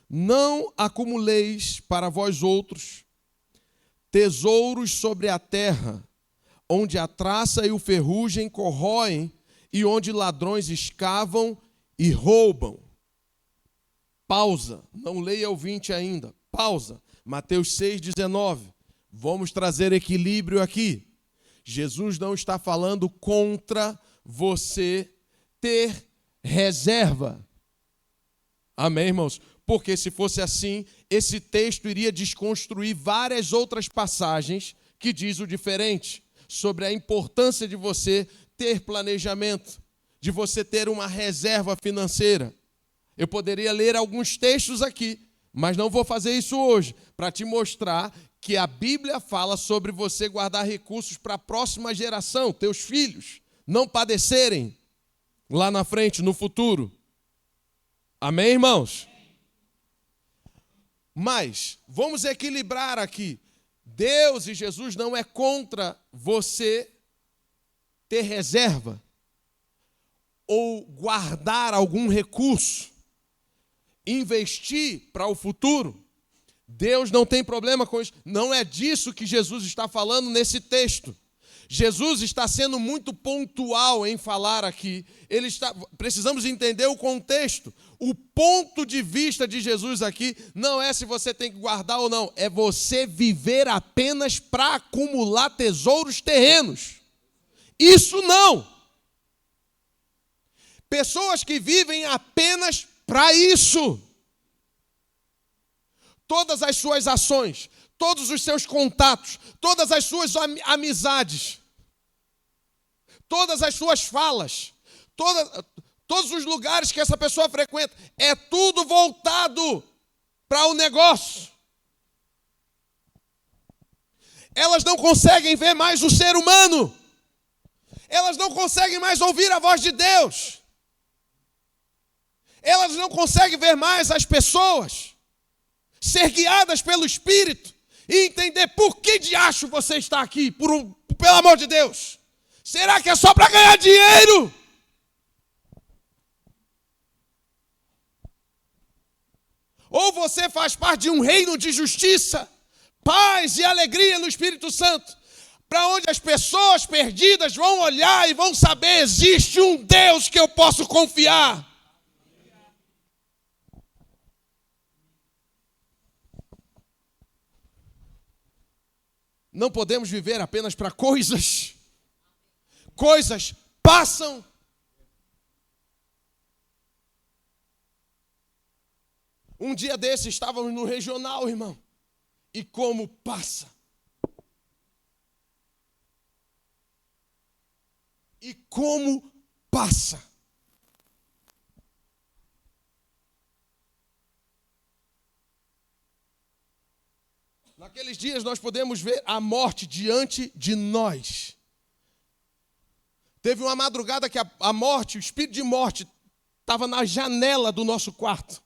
não acumuleis para vós outros tesouros sobre a terra, onde a traça e o ferrugem corroem e onde ladrões escavam e roubam. Pausa, não leia o 20 ainda. Pausa. Mateus 6,19. Vamos trazer equilíbrio aqui. Jesus não está falando contra você ter reserva. Amém, irmãos? Porque se fosse assim, esse texto iria desconstruir várias outras passagens que diz o diferente, sobre a importância de você ter planejamento, de você ter uma reserva financeira. Eu poderia ler alguns textos aqui, mas não vou fazer isso hoje, para te mostrar que a Bíblia fala sobre você guardar recursos para a próxima geração, teus filhos, não padecerem lá na frente, no futuro. Amém, irmãos? Mas, vamos equilibrar aqui. Deus e Jesus não é contra você ter reserva ou guardar algum recurso, investir para o futuro. Deus não tem problema com isso. Não é disso que Jesus está falando nesse texto. Jesus está sendo muito pontual em falar aqui. Precisamos entender o contexto. O ponto de vista de Jesus aqui não é se você tem que guardar ou não. É você viver apenas para acumular tesouros terrenos. Isso não. Pessoas que vivem apenas para isso. Todas as suas ações, todos os seus contatos, todas as suas amizades, todas as suas falas, todos os lugares que essa pessoa frequenta, é tudo voltado para o negócio. Elas não conseguem ver mais o ser humano. Elas não conseguem mais ouvir a voz de Deus. Elas não conseguem ver mais as pessoas ser guiadas pelo Espírito e entender por que diacho você está aqui, pelo amor de Deus. Será que é só para ganhar dinheiro? Ou você faz parte de um reino de justiça, paz e alegria no Espírito Santo, para onde as pessoas perdidas vão olhar e vão saber, existe um Deus que eu posso confiar. Não podemos viver apenas para coisas. Coisas passam. Um dia desse estávamos no regional, irmão. E como passa. E como passa. Naqueles dias nós podemos ver a morte diante de nós. Teve uma madrugada que a morte, o espírito de morte, estava na janela do nosso quarto.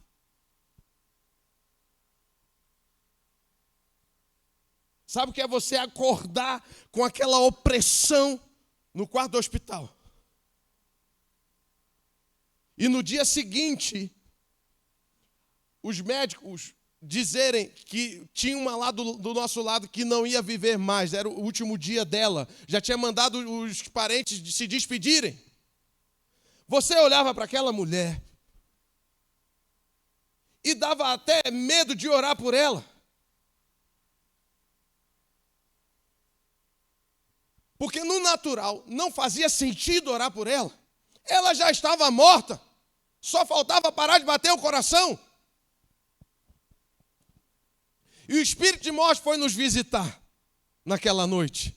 Sabe o que é você acordar com aquela opressão no quarto do hospital? E no dia seguinte, os médicos dizerem que tinha uma lá do nosso lado que não ia viver mais, era o último dia dela, já tinha mandado os parentes se despedirem. Você olhava para aquela mulher e dava até medo de orar por ela. Porque no natural não fazia sentido orar por ela. Ela já estava morta, só faltava parar de bater o coração. E o espírito de morte foi nos visitar naquela noite.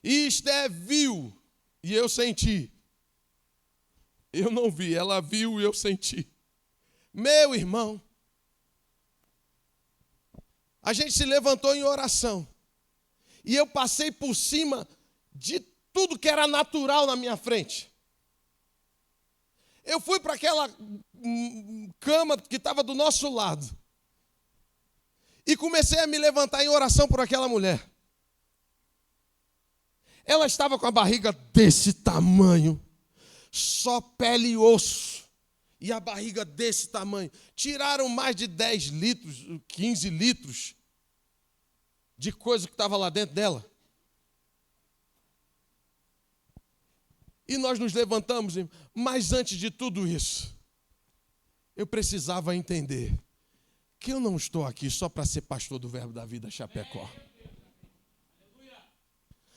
E Esté viu, e eu senti. Eu não vi, ela viu e eu senti. Meu irmão, a gente se levantou em oração. E eu passei por cima de tudo que era natural na minha frente. Eu fui para aquela cama que estava do nosso lado. E comecei a me levantar em oração por aquela mulher. Ela estava com a barriga desse tamanho. Só pele e osso. E a barriga desse tamanho. Tiraram mais de 10 litros, 15 litros de coisa que estava lá dentro dela. E nós nos levantamos, mas antes de tudo isso, eu precisava entender que eu não estou aqui só para ser pastor do Verbo da Vida Chapecó.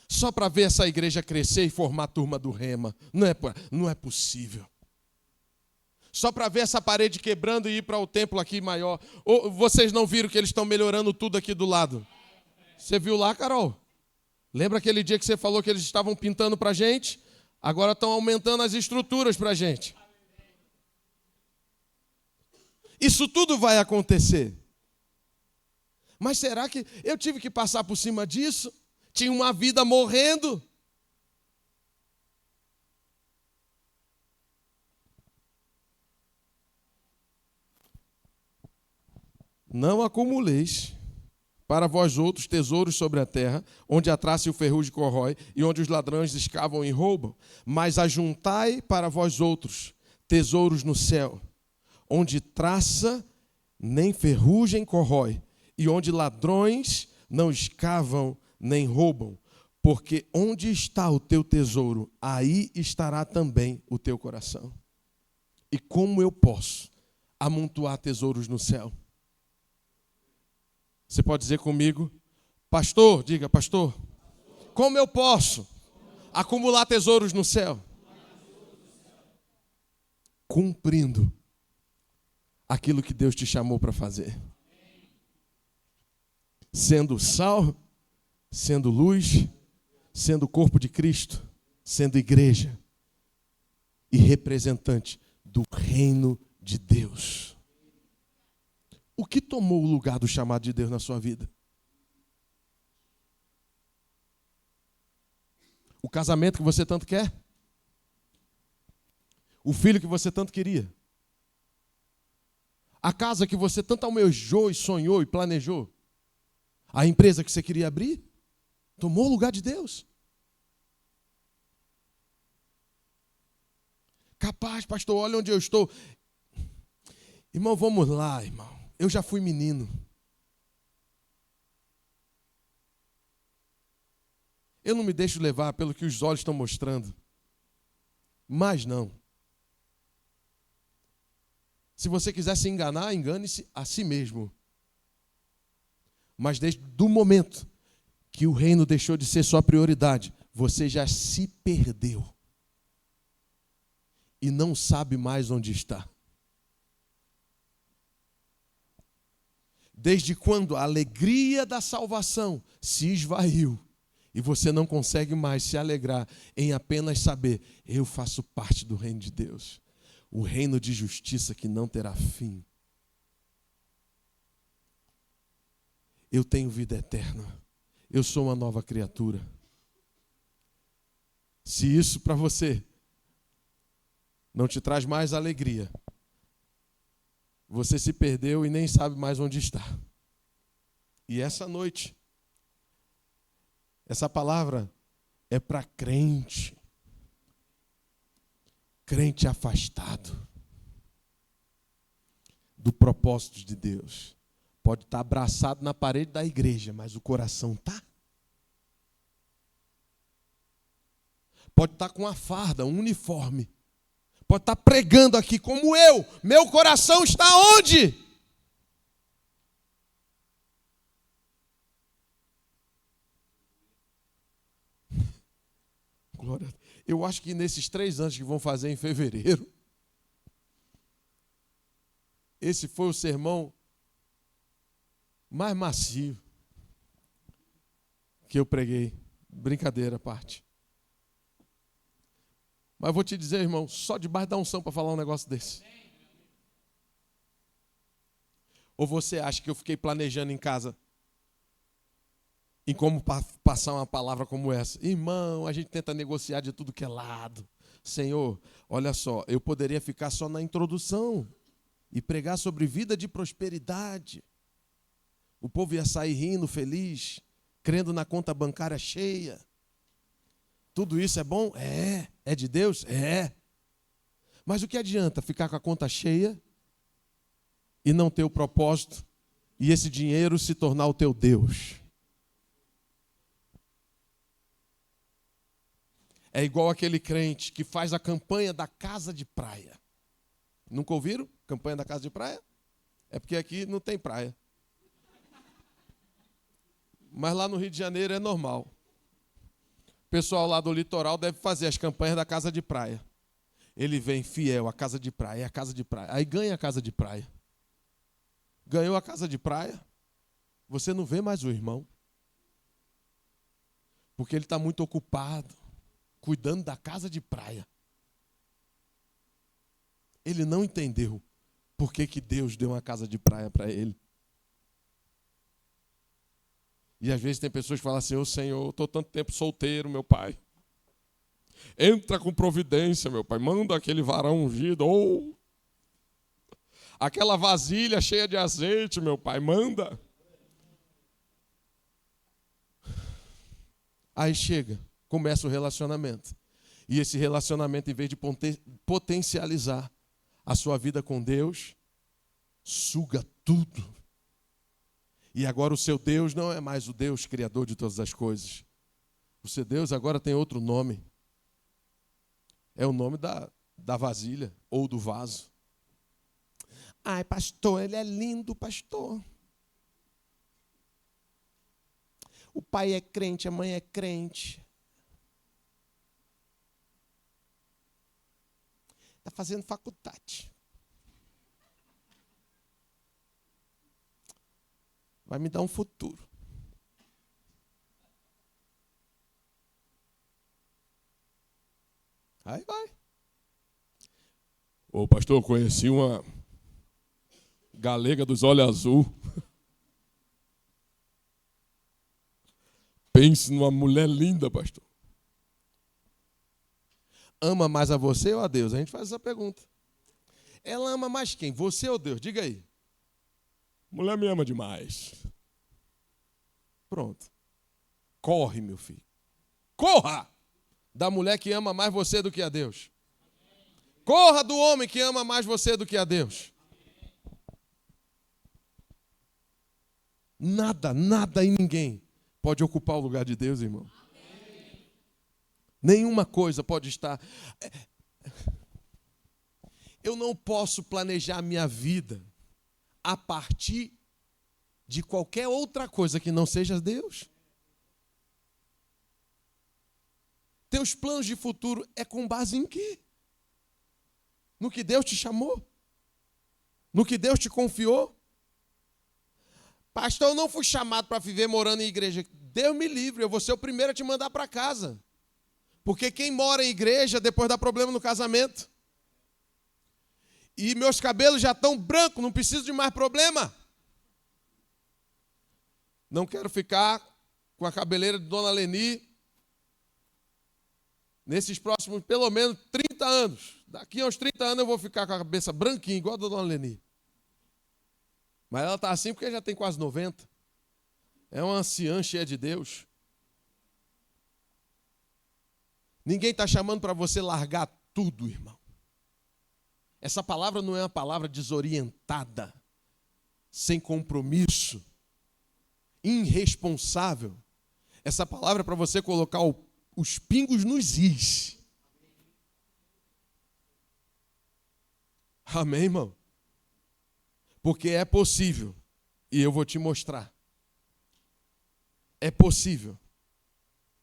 Só para ver essa igreja crescer e formar a turma do Rema. Não é possível. Só para ver essa parede quebrando e ir para o templo aqui maior. Ou vocês não viram que eles estão melhorando tudo aqui do lado? Você viu lá, Carol? Lembra aquele dia que você falou que eles estavam pintando para a gente? Agora estão aumentando as estruturas para a gente. Isso tudo vai acontecer. Mas será que eu tive que passar por cima disso? Tinha uma vida morrendo. Não acumuleis para vós outros tesouros sobre a terra, onde a traça e o ferrugem corrói, e onde os ladrões escavam e roubam, mas ajuntai para vós outros tesouros no céu, onde traça nem ferrugem corrói, e onde ladrões não escavam nem roubam, porque onde está o teu tesouro, aí estará também o teu coração. E como eu posso amontoar tesouros no céu? Você pode dizer comigo, pastor, diga, pastor, como eu posso acumular tesouros no céu? Cumprindo aquilo que Deus te chamou para fazer. Sendo sal, sendo luz, sendo corpo de Cristo, sendo igreja e representante do reino de Deus. O que tomou o lugar do chamado de Deus na sua vida? O casamento que você tanto quer? O filho que você tanto queria? A casa que você tanto almejou e sonhou e planejou? A empresa que você queria abrir? Tomou o lugar de Deus? Capaz, pastor, olha onde eu estou. Irmão, vamos lá, irmão. Eu já fui menino. Eu não me deixo levar pelo que os olhos estão mostrando. Mas não. Se você quiser se enganar, engane-se a si mesmo. Mas desde o momento que o reino deixou de ser sua prioridade, você já se perdeu. E não sabe mais onde está. Desde quando a alegria da salvação se esvaiu e você não consegue mais se alegrar em apenas saber, eu faço parte do reino de Deus, o reino de justiça que não terá fim. Eu tenho vida eterna, eu sou uma nova criatura. Se isso para você não te traz mais alegria, você se perdeu e nem sabe mais onde está. E essa noite, essa palavra é para crente. Crente afastado do propósito de Deus. Pode estar abraçado na parede da igreja, mas o coração está. Pode estar com a farda, um uniforme. Pode estar pregando aqui como eu. Meu coração está onde? Glória. Eu acho que nesses 3 anos que vão fazer em fevereiro, esse foi o sermão mais macio que eu preguei. Brincadeira à parte. Mas vou te dizer, irmão, só debaixo da unção para falar um negócio desse. Ou você acha que eu fiquei planejando em casa em como passar uma palavra como essa? Irmão, a gente tenta negociar de tudo que é lado. Senhor, olha só, eu poderia ficar só na introdução e pregar sobre vida de prosperidade. O povo ia sair rindo, feliz, crendo na conta bancária cheia. Tudo isso é bom? É. É de Deus? É. Mas o que adianta ficar com a conta cheia e não ter o propósito e esse dinheiro se tornar o teu Deus? É igual aquele crente que faz a campanha da casa de praia. Nunca ouviram? Campanha da casa de praia? É porque aqui não tem praia. Mas lá no Rio de Janeiro é normal. O pessoal lá do litoral deve fazer as campanhas da casa de praia. Ele vem fiel à casa de praia, é a casa de praia. Aí ganha a casa de praia. Ganhou a casa de praia, você não vê mais o irmão. Porque ele está muito ocupado, cuidando da casa de praia. Ele não entendeu por que Deus deu uma casa de praia para ele. E às vezes tem pessoas que falam assim: ô Senhor, eu estou tanto tempo solteiro, meu pai. Entra com providência, meu pai. Manda aquele varão ungido. Ou aquela vasilha cheia de azeite, meu pai. Manda. Aí chega, começa o relacionamento. E esse relacionamento, em vez de potencializar a sua vida com Deus, suga tudo. E agora o seu Deus não é mais o Deus criador de todas as coisas. O seu Deus agora tem outro nome. É o nome da vasilha ou do vaso. Ai, pastor, ele é lindo, pastor. O pai é crente, a mãe é crente. Está fazendo faculdade. Vai me dar um futuro. Aí vai. Ô pastor, eu conheci uma galega dos olhos azul. Pense numa mulher linda, pastor. Ama mais a você ou a Deus? A gente faz essa pergunta. Ela ama mais quem? Você ou Deus? Diga aí. Mulher me ama demais. Pronto. Corre, meu filho. Corra da mulher que ama mais você do que a Deus. Corra do homem que ama mais você do que a Deus. Nada, nada e ninguém pode ocupar o lugar de Deus, irmão. Nenhuma coisa pode estar. Eu não posso planejar a minha vida a partir de qualquer outra coisa que não seja Deus. Teus planos de futuro é com base em quê? No que Deus te chamou? No que Deus te confiou? Pastor, eu não fui chamado para viver morando em igreja. Deus me livre, eu vou ser o primeiro a te mandar para casa. Porque quem mora em igreja depois dá problema no casamento. E meus cabelos já estão brancos, não preciso de mais problema. Não quero ficar com a cabeleira de Dona Leni nesses próximos, pelo menos, 30 anos. Daqui a uns 30 anos eu vou ficar com a cabeça branquinha, igual a da Dona Leni. Mas ela está assim porque já tem quase 90. É uma anciã cheia de Deus. Ninguém está chamando para você largar tudo, irmão. Essa palavra não é uma palavra desorientada, sem compromisso, irresponsável. Essa palavra é para você colocar os pingos nos is. Amém, irmão? Porque é possível, e eu vou te mostrar. É possível,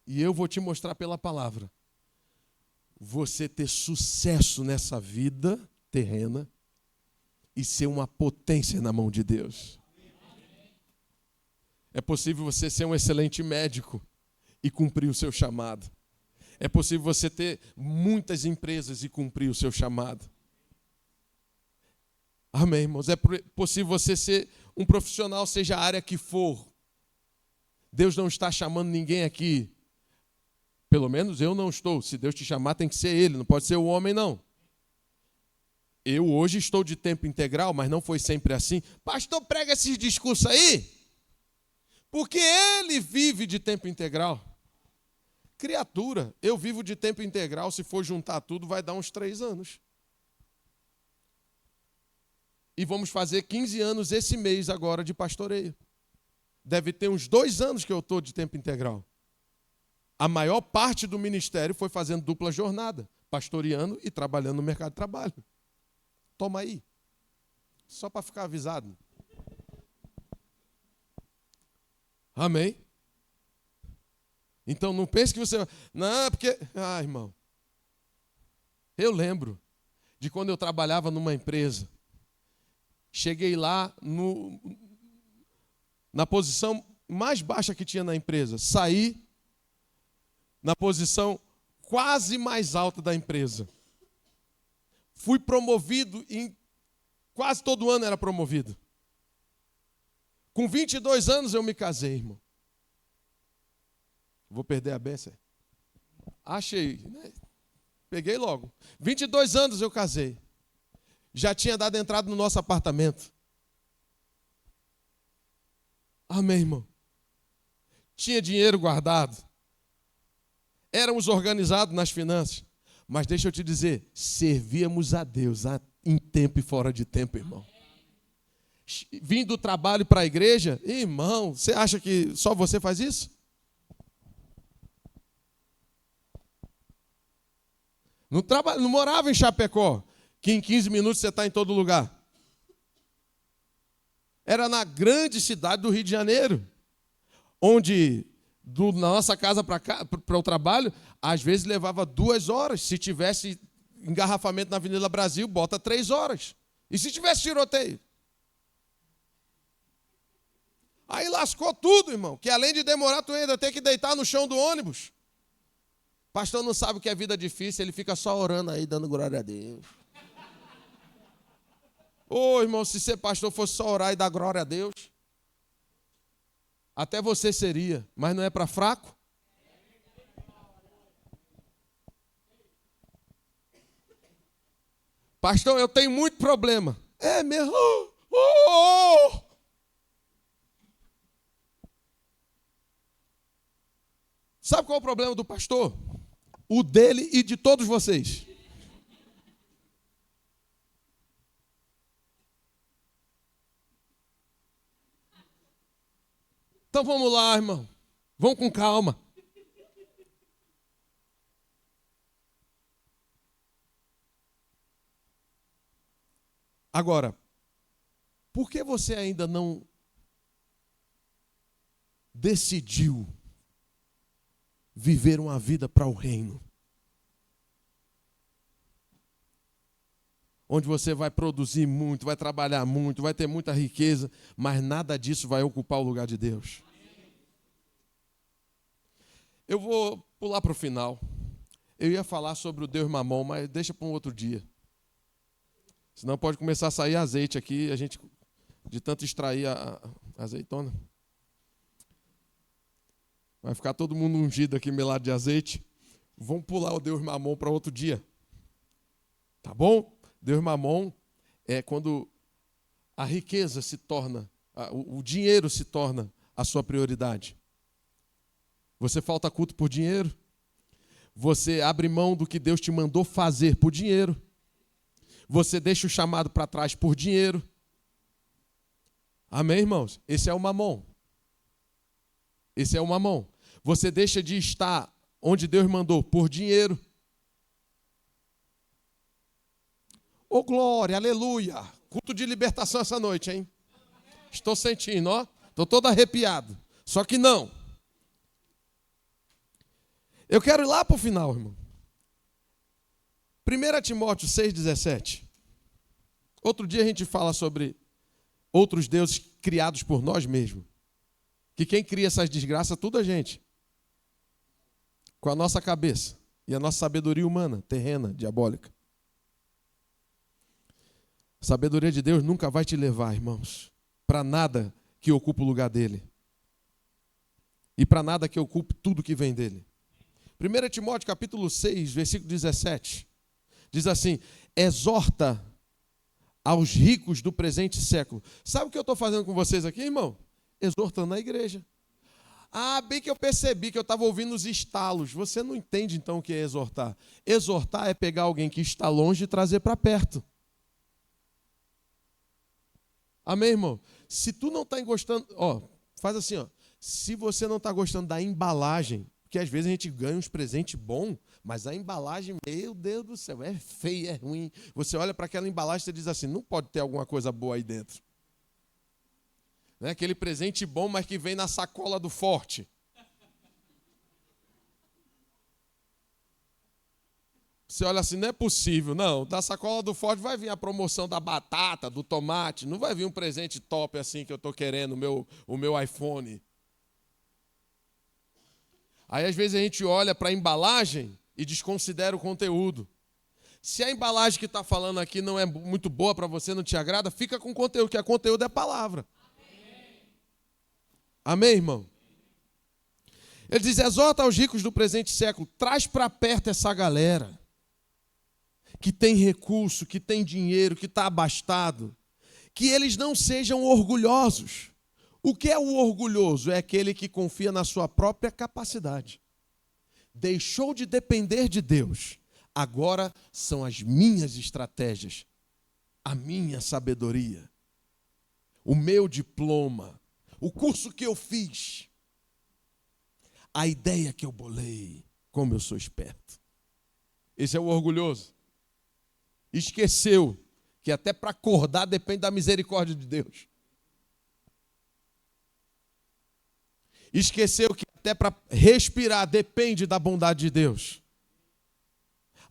e eu vou te mostrar pela palavra, você ter sucesso nessa vida terrena e ser uma potência na mão de Deus. É possível você ser um excelente médico e cumprir o seu chamado. É possível você ter muitas empresas e cumprir o seu chamado. Amém, irmãos? É possível você ser um profissional, seja a área que for. Deus não está chamando ninguém aqui. Pelo menos eu não estou. Se Deus te chamar, tem que ser Ele, não pode ser o homem, não. Eu hoje estou de tempo integral, mas não foi sempre assim. Pastor, prega esses discursos aí, porque ele vive de tempo integral. Criatura, eu vivo de tempo integral, se for juntar tudo, vai dar uns 3 anos. E vamos fazer 15 anos esse mês agora de pastoreio. Deve ter uns 2 anos que eu estou de tempo integral. A maior parte do ministério foi fazendo dupla jornada, pastoreando e trabalhando no mercado de trabalho. Toma aí. Só para ficar avisado. Amém? Então não pense que você... Não, porque... Ah, irmão. Eu lembro de quando eu trabalhava numa empresa. Cheguei lá na posição mais baixa que tinha na empresa. Saí na posição quase mais alta da empresa. Fui promovido em... Quase todo ano era promovido. Com 22 anos eu me casei, irmão. Vou perder a benção? Achei, né? Peguei logo. 22 anos eu casei. Já tinha dado entrada no nosso apartamento. Amém, irmão. Tinha dinheiro guardado. Éramos organizados nas finanças. Mas deixa eu te dizer, servíamos a Deus em tempo e fora de tempo, irmão. Vim do trabalho para a igreja, irmão, você acha que só você faz isso? Não morava em Chapecó, que em 15 minutos você está em todo lugar. Era na grande cidade do Rio de Janeiro, onde na nossa casa para o trabalho, às vezes levava 2 horas. Se tivesse engarrafamento na Avenida Brasil, bota 3 horas. E se tivesse tiroteio? Aí lascou tudo, irmão. Que além de demorar, tu ainda tem que deitar no chão do ônibus. Pastor não sabe o que é vida difícil, ele fica só orando aí, dando glória a Deus. Ô, irmão, se ser pastor fosse só orar e dar glória a Deus, até você seria, mas não é para fraco? Pastor, eu tenho muito problema. É mesmo? Oh! Sabe qual é o problema do pastor? O dele e de todos vocês. Então vamos lá, irmão. Vamos com calma. Agora, por que você ainda não decidiu viver uma vida para o reino? Onde você vai produzir muito, vai trabalhar muito, vai ter muita riqueza, mas nada disso vai ocupar o lugar de Deus. Eu vou pular para o final. Eu ia falar sobre o Deus Mamon, mas deixa para um outro dia. Senão pode começar a sair azeite aqui, a gente, de tanto extrair a azeitona. Vai ficar todo mundo ungido aqui, melado de azeite. Vamos pular o Deus Mamon para outro dia. Tá bom? Deus Mamon é quando a riqueza se torna, o dinheiro se torna a sua prioridade. Você falta culto por dinheiro? Você abre mão do que Deus te mandou fazer por dinheiro? Você deixa o chamado para trás por dinheiro? Amém, irmãos? Esse é o mamon. Esse é o mamon. Você deixa de estar onde Deus mandou por dinheiro? Ô glória, aleluia. Culto de libertação essa noite, hein? Estou sentindo, ó. Estou todo arrepiado. Só que não. Eu quero ir lá para o final, irmão. 1 Timóteo 6,17. Outro dia a gente fala sobre outros deuses criados por nós mesmos. Que quem cria essas desgraças, tudo a gente. Com a nossa cabeça e a nossa sabedoria humana, terrena, diabólica. A sabedoria de Deus nunca vai te levar, irmãos, para nada que ocupe o lugar dele. E para nada que ocupe tudo que vem dele. 1 Timóteo capítulo 6, versículo 17. Diz assim: exorta aos ricos do presente século. Sabe o que eu estou fazendo com vocês aqui, irmão? Exortando a igreja. Ah, bem que eu percebi que eu estava ouvindo os estalos. Você não entende então o que é exortar. Exortar é pegar alguém que está longe e trazer para perto. Amém, irmão? Se tu não está gostando, ó, faz assim, ó. Se você não está gostando da embalagem, Porque às vezes a gente ganha uns presentes bons, mas a embalagem, meu Deus do céu, é feia, é ruim. Você olha para aquela embalagem e diz assim, não pode ter alguma coisa boa aí dentro. Não é aquele presente bom, mas que vem na sacola do Forte. Você olha assim, não é possível. Não, da sacola do Forte vai vir a promoção da batata, do tomate. Não vai vir um presente top assim que eu estou querendo, o meu iPhone. Aí às vezes a gente olha para a embalagem e desconsidera o conteúdo. Se a embalagem que está falando aqui não é muito boa para você, não te agrada, fica com o conteúdo, que a conteúdo é a palavra. Amém, irmão? Ele diz, exorta aos ricos do presente século, traz para perto essa galera que tem recurso, que tem dinheiro, que está abastado, que eles não sejam orgulhosos. O que é o orgulhoso? É aquele que confia na sua própria capacidade. Deixou de depender de Deus. Agora são as minhas estratégias, a minha sabedoria, o meu diploma, o curso que eu fiz, a ideia que eu bolei, como eu sou esperto. Esse é o orgulhoso. Esqueceu que até para acordar depende da misericórdia de Deus. Esqueceu que até para respirar depende da bondade de Deus.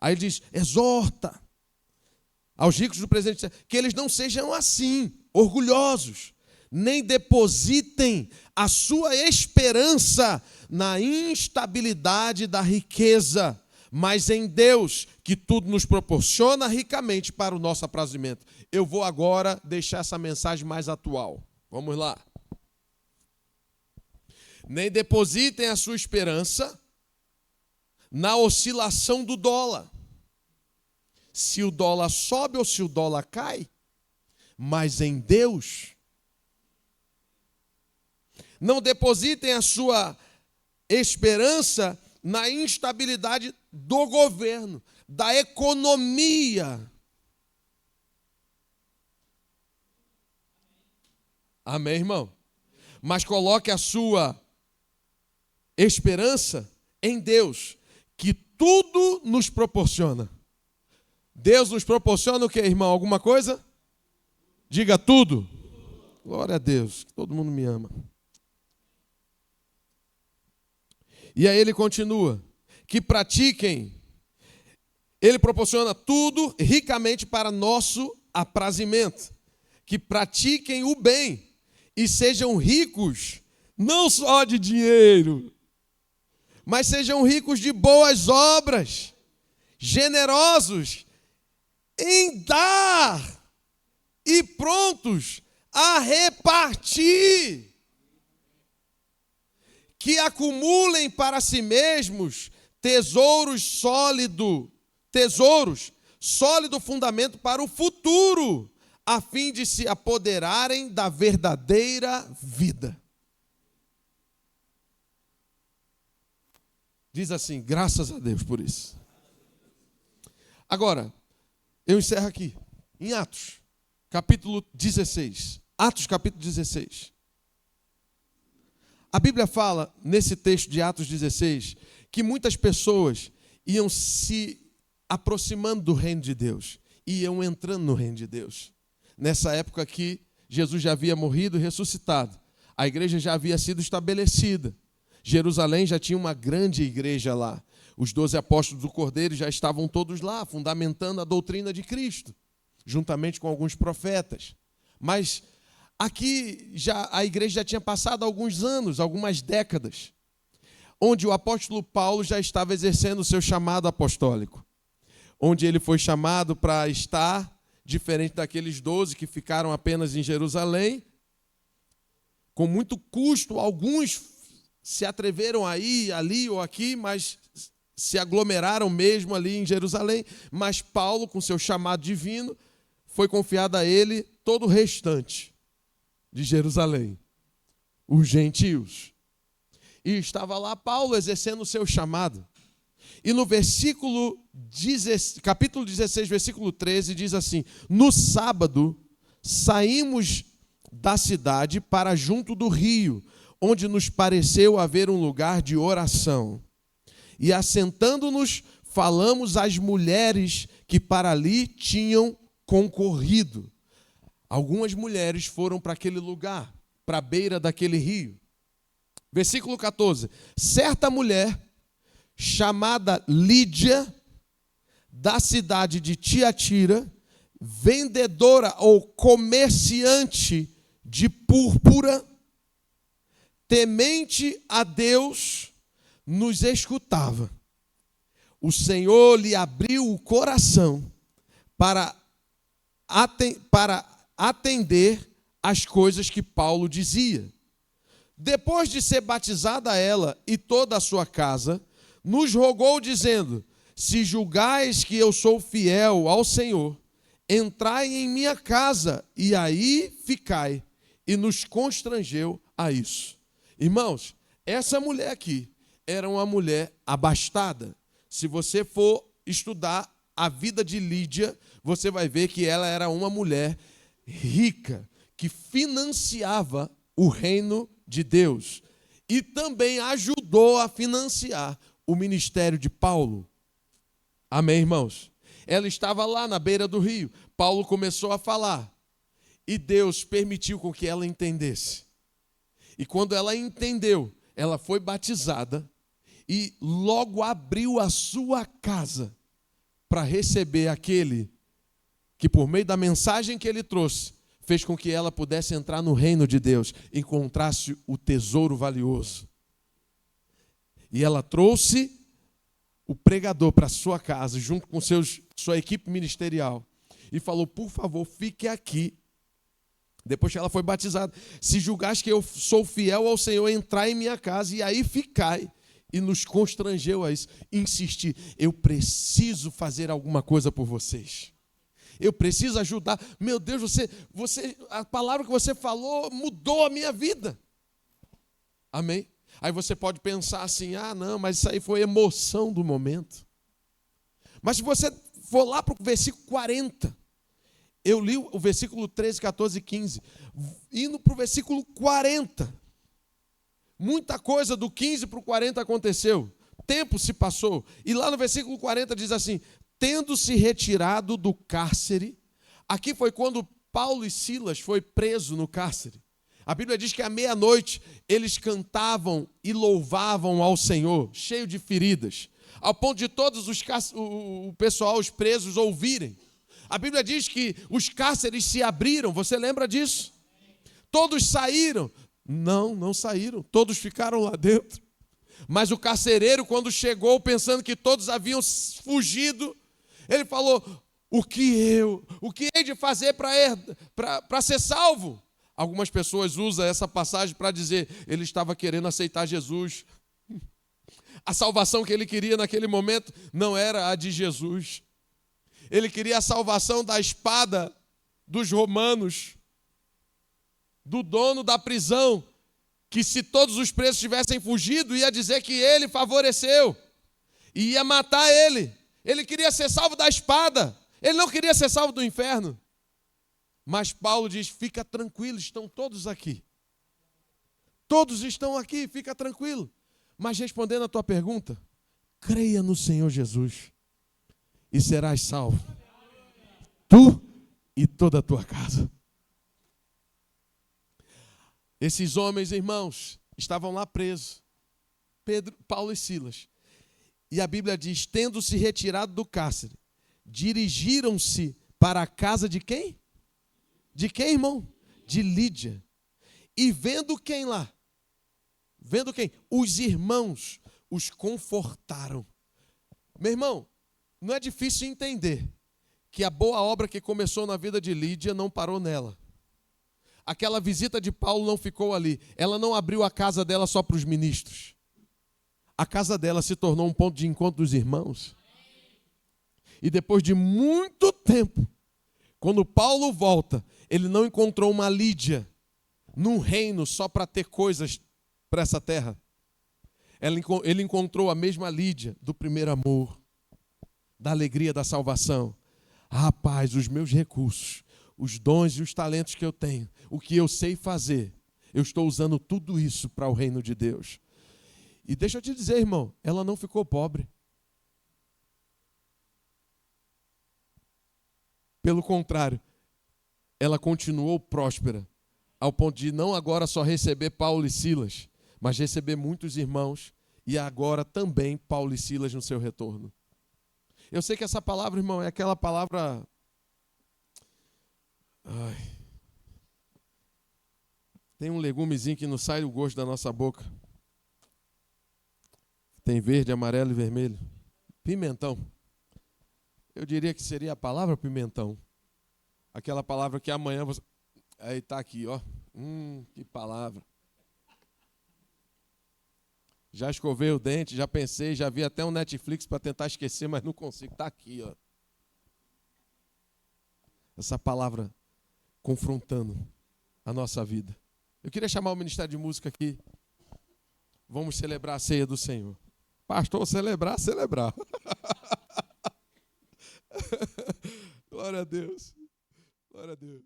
Aí ele diz, exorta aos ricos do presente que eles não sejam assim, orgulhosos, nem depositem a sua esperança na instabilidade da riqueza, mas em Deus, que tudo nos proporciona ricamente para o nosso aprazimento. Eu vou agora deixar essa mensagem mais atual. Vamos lá. Nem depositem a sua esperança na oscilação do dólar. Se o dólar sobe ou se o dólar cai, mas em Deus. Não depositem a sua esperança na instabilidade do governo, da economia. Amém, irmão? Mas coloque a sua esperança em Deus, que tudo nos proporciona. Deus nos proporciona o que, irmão? Alguma coisa? Diga tudo. Glória a Deus, que todo mundo me ama. E aí ele continua, que pratiquem, ele proporciona tudo ricamente para nosso aprazimento, que pratiquem o bem e sejam ricos, não só de dinheiro, mas sejam ricos de boas obras, generosos em dar e prontos a repartir. Que acumulem para si mesmos sólido fundamento para o futuro, a fim de se apoderarem da verdadeira vida. Diz assim, graças a Deus por isso. Agora, eu encerro aqui, em Atos, capítulo 16. Atos, capítulo 16. A Bíblia fala, nesse texto de Atos 16, que muitas pessoas iam se aproximando do reino de Deus, iam entrando no reino de Deus. Nessa época aqui, Jesus já havia morrido e ressuscitado. A igreja já havia sido estabelecida. Jerusalém já tinha uma grande igreja lá. Os 12 apóstolos do Cordeiro já estavam todos lá, fundamentando a doutrina de Cristo, juntamente com alguns profetas. Mas aqui a igreja já tinha passado alguns anos, algumas décadas, onde o apóstolo Paulo já estava exercendo o seu chamado apostólico, onde ele foi chamado para estar, diferente daqueles 12 que ficaram apenas em Jerusalém, com muito custo, alguns se atreveram a ir ali ou aqui, mas se aglomeraram mesmo ali em Jerusalém, mas Paulo, com seu chamado divino, foi confiado a ele todo o restante de Jerusalém, os gentios. E estava lá Paulo exercendo o seu chamado. E no capítulo 16, versículo 13, diz assim: no sábado saímos da cidade para junto do rio, onde nos pareceu haver um lugar de oração. e assentando-nos, falamos às mulheres que para ali tinham concorrido. Algumas mulheres foram para aquele lugar, para a beira daquele rio. Versículo 14. Certa mulher, chamada Lídia, da cidade de Tiatira, vendedora ou comerciante de púrpura, temente a Deus, nos escutava. O Senhor lhe abriu o coração para atender às coisas que Paulo dizia. Depois de ser batizada ela e toda a sua casa, nos rogou dizendo: se julgais que eu sou fiel ao Senhor, entrai em minha casa e aí ficai. E nos constrangeu a isso. Irmãos, essa mulher aqui era uma mulher abastada. Se você for estudar a vida de Lídia, você vai ver que ela era uma mulher rica, que financiava o reino de Deus e também ajudou a financiar o ministério de Paulo. Amém, irmãos? Ela estava lá na beira do rio. Paulo começou a falar e Deus permitiu com que ela entendesse. E quando ela entendeu, ela foi batizada e logo abriu a sua casa para receber aquele que, por meio da mensagem que ele trouxe, fez com que ela pudesse entrar no reino de Deus, encontrasse o tesouro valioso. E ela trouxe o pregador para a sua casa, junto com sua equipe ministerial, e falou: por favor, fique aqui. Depois que ela foi batizada: se julgaste que eu sou fiel ao Senhor, entrai em minha casa e aí ficai. E nos constrangeu a isso, insistir: eu preciso fazer alguma coisa por vocês. Eu preciso ajudar. Meu Deus, a palavra que você falou mudou a minha vida. Amém? Aí você pode pensar assim: ah, não, mas isso aí foi emoção do momento. Mas se você for lá para o versículo 40, eu li o versículo 13, 14 e 15, indo para o versículo 40, muita coisa do 15 para o 40 aconteceu, tempo se passou, e lá no versículo 40 diz assim: tendo-se retirado do cárcere. Aqui foi quando Paulo e Silas foi preso no cárcere. A Bíblia diz que à meia-noite eles cantavam e louvavam ao Senhor, cheio de feridas, ao ponto de todos o pessoal, os presos, ouvirem. A Bíblia diz que os cárceres se abriram, você lembra disso? Todos saíram. Não saíram, todos ficaram lá dentro. Mas o carcereiro, quando chegou, pensando que todos haviam fugido, ele falou: o que hei de fazer para ser salvo? Algumas pessoas usam essa passagem para dizer: ele estava querendo aceitar Jesus. A salvação que ele queria naquele momento não era a de Jesus. Ele queria a salvação da espada dos romanos, do dono da prisão, que se todos os presos tivessem fugido, ia dizer que ele favoreceu, e ia matar ele. Ele queria ser salvo da espada, ele não queria ser salvo do inferno. Mas Paulo diz: fica tranquilo, estão todos aqui. Todos estão aqui, fica tranquilo. Mas respondendo a tua pergunta, creia no Senhor Jesus e serás salvo, tu e toda a tua casa. Esses homens, irmãos, estavam lá presos, Pedro, Paulo e Silas. E a Bíblia diz: tendo-se retirado do cárcere, dirigiram-se para a casa de quem? De quem, irmão? De Lídia. E vendo quem lá? Vendo quem? Os irmãos os confortaram. Meu irmão, não é difícil entender que a boa obra que começou na vida de Lídia não parou nela. Aquela visita de Paulo não ficou ali. Ela não abriu a casa dela só para os ministros. A casa dela se tornou um ponto de encontro dos irmãos. E depois de muito tempo, quando Paulo volta, ele não encontrou uma Lídia num reino só para ter coisas para essa terra. Ele encontrou a mesma Lídia do primeiro amor, da alegria da salvação. Rapaz, os meus recursos, os dons e os talentos que eu tenho, o que eu sei fazer, eu estou usando tudo isso para o reino de Deus. E deixa eu te dizer, irmão, ela não ficou pobre. Pelo contrário, ela continuou próspera, ao ponto de não agora só receber Paulo e Silas, mas receber muitos irmãos e agora também Paulo e Silas no seu retorno. Eu sei que essa palavra, irmão, é aquela palavra... Tem um legumezinho que não sai o gosto da nossa boca. Tem verde, amarelo e vermelho. Pimentão. Eu diria que seria a palavra pimentão. Aquela palavra que amanhã você... Aí está aqui, ó. Que palavra. Já escovei o dente, já pensei, já vi até um Netflix para tentar esquecer, mas não consigo. Está aqui, ó. Essa palavra confrontando a nossa vida. Eu queria chamar o Ministério de Música aqui. Vamos celebrar a ceia do Senhor. Pastor, celebrar. Glória a Deus. Glória a Deus.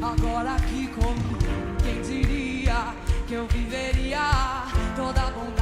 Agora aqui comigo, quem diria que eu viveria toda a bondade